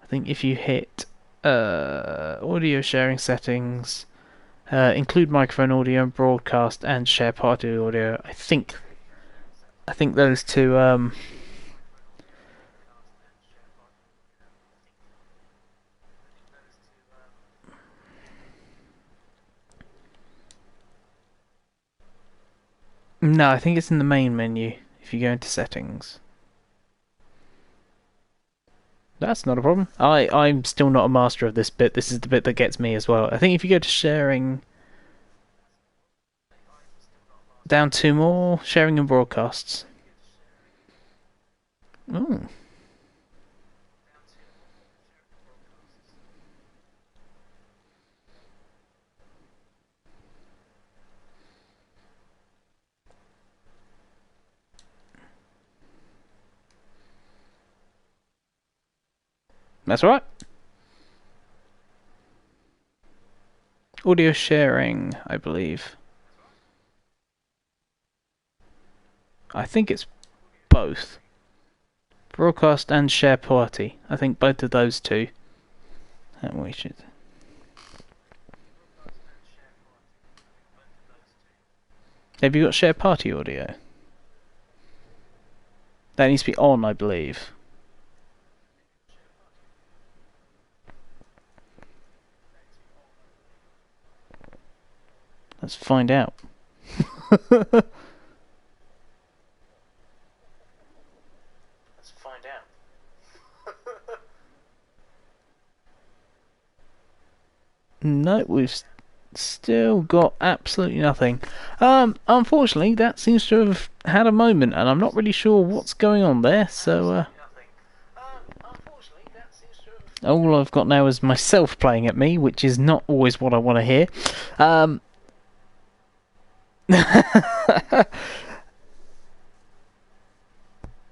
I think if you hit audio sharing settings, include microphone audio and broadcast and share party audio, I think those two. No, I think it's in the main menu if you go into settings. That's not a problem. I'm still not a master of this bit. This is the bit that gets me as well. I think if you go to sharing, down two more, sharing and broadcasts. Oh, that's all right. Audio sharing, I believe. I think it's both. Broadcast and share party. I think both of those two. And we should. Have you got share party audio? That needs to be on, I believe. Let's find out. 。 . . 。 . 。 . . . . . . . . . . . . . . . . . . . . . . . . . . . . . . . . . . . . . . . . . . . . . . . . . . . . No, we've still got absolutely nothing. Unfortunately, that seems to have had a moment, and I'm not really sure what's going on there. So, all I've got now is myself playing at me, which is not always what I want to hear.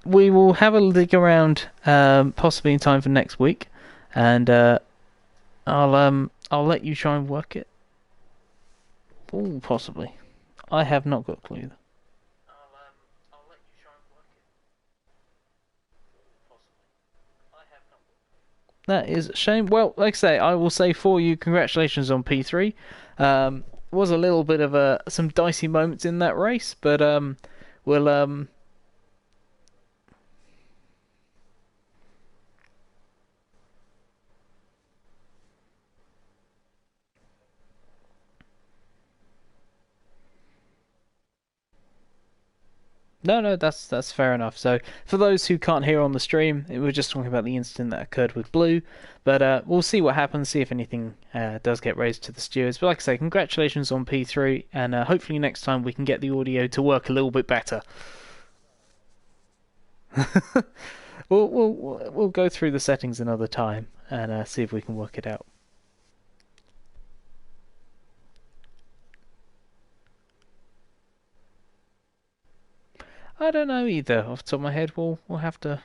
We will have a dig around, possibly in time for next week, and I'll let you try and work it. Oh, possibly. I have not got a clue. I'll let you try and work it. Possibly. I have not. That is a shame. Well, like I say, I will say for you, congratulations on P3. Was a little bit of some dicey moments in that race, but we'll No, that's fair enough. So, for those who can't hear on the stream, we were just talking about the incident that occurred with Blue, but we'll see what happens, see if anything does get raised to the stewards. But like I say, congratulations on P3, and hopefully next time we can get the audio to work a little bit better. We'll go through the settings another time and see if we can work it out. I don't know either. Off the top of my head, we'll have to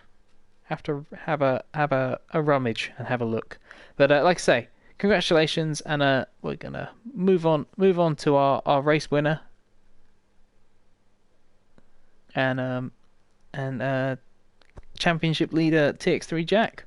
have a rummage and have a look. But like I say, congratulations, and we're gonna move on to our race winner, and championship leader TX3 Jack.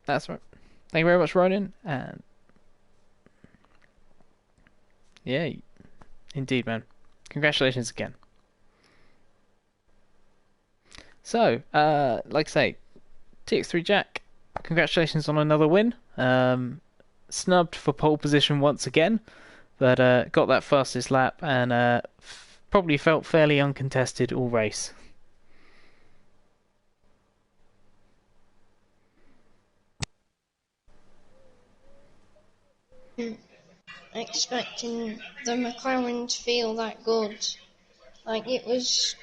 That's right. Thank you very much, Ronan. And yeah, indeed, man. Congratulations again. So, like I say, TX3 Jack, congratulations on another win. Snubbed for pole position once again, but got that fastest lap and probably felt fairly uncontested all race. Expecting the McLaren to feel that good. Like, it was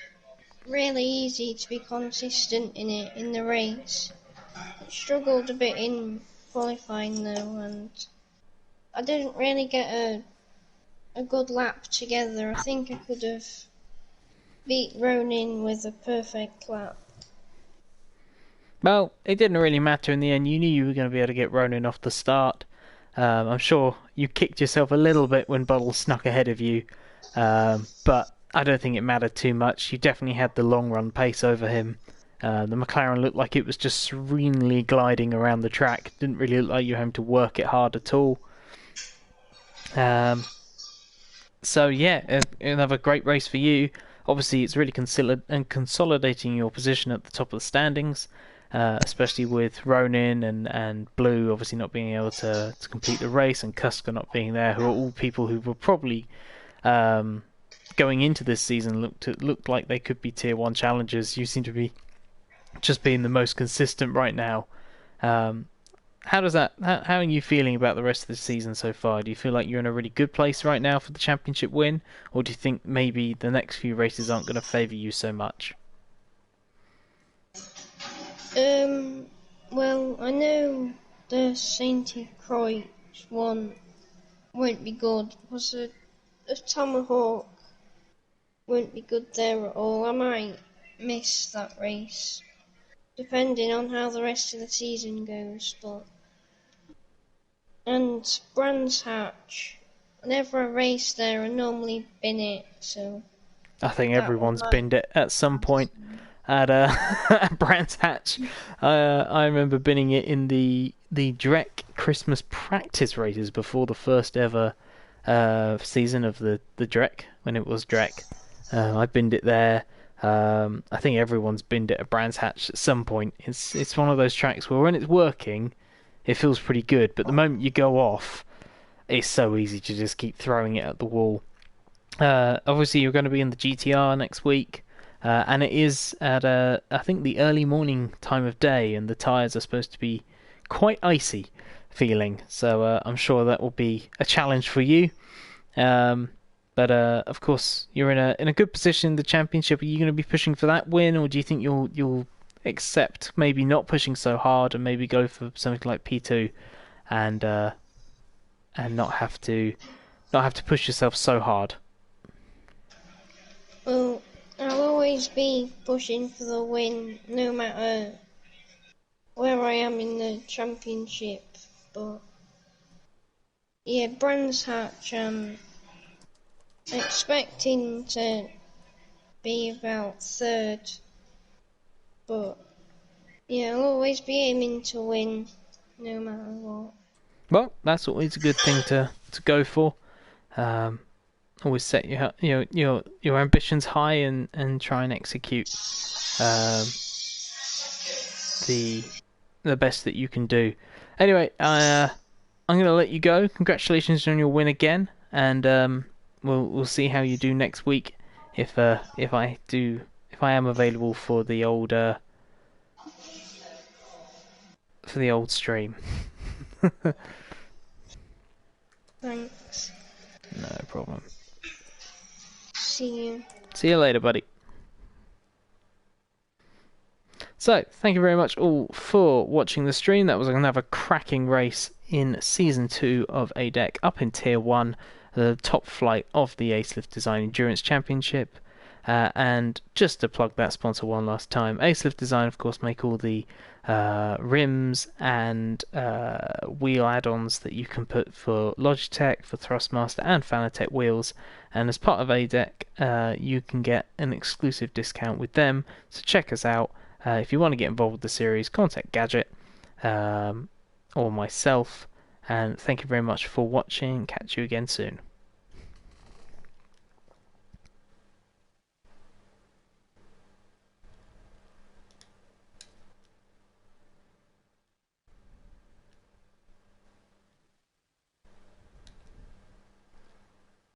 really easy to be consistent in it in the race. Struggled a bit in qualifying though, and I didn't really get a good lap together. I think I could have beat Ronin with a perfect lap. Well, it didn't really matter in the end. You knew you were going to be able to get Ronin off the start. I'm sure you kicked yourself a little bit when Buttle snuck ahead of you, but I don't think it mattered too much. You definitely had the long run pace over him. The McLaren looked like it was just serenely gliding around the track. Didn't really look like you were having to work it hard at all. So yeah, another great race for you. Obviously, it's really consolidating your position at the top of the standings. Especially with Ronin and Blue obviously not being able to complete the race, and Cusker not being there, who are all people who were probably going into this season looked like they could be tier 1 challengers. You seem to be just being the most consistent right now. How are you feeling about the rest of the season so far? Do you feel like you're in a really good place right now for the championship win, or do you think maybe the next few races aren't going to favour you so much? Well, I know the Saint Croix one won't be good. Was a Tomahawk won't be good there at all. I might miss that race, depending on how the rest of the season goes. And Brands Hatch, whenever I race there, I normally bin it. So I think everyone's binned it at some point at Brands Hatch. I remember binning it in the Drek Christmas practice races before the first ever season of the Drek, when it was Drek. I binned it there. I think everyone's binned it at Brands Hatch at some point. It's one of those tracks where when it's working, it feels pretty good. But the moment you go off, it's so easy to just keep throwing it at the wall. Obviously, you're going to be in the GTR next week, and it is at I think the early morning time of day, and the tyres are supposed to be quite icy feeling. So I'm sure that will be a challenge for you. But of course, you're in a good position in the championship. Are you going to be pushing for that win, or do you think you'll accept maybe not pushing so hard and maybe go for something like P2 and not have to push yourself so hard? Well, I'll always be pushing for the win, no matter where I am in the championship. But yeah, Brands Hatch, expecting to be about third. But yeah, I'll always be aiming to win, no matter what. Well, that's always a good thing to go for. Always set your ambitions high and try and execute the best that you can do. Anyway, I'm going to let you go. Congratulations on your win again, and we'll see how you do next week if I am available for the old stream. Thanks. No problem. See you. See you later, buddy. So, thank you very much all for watching the stream. That was another cracking race in Season 2 of ADEC up in Tier 1, the top flight of the Acelith Design Endurance Championship. And just to plug that sponsor one last time, Acelith Design, of course, make all the rims and wheel add-ons that you can put for Logitech, for Thrustmaster and Fanatec wheels. And as part of ADEC, you can get an exclusive discount with them. So check us out. If you want to get involved with the series, contact Gadget or myself. And thank you very much for watching. Catch you again soon.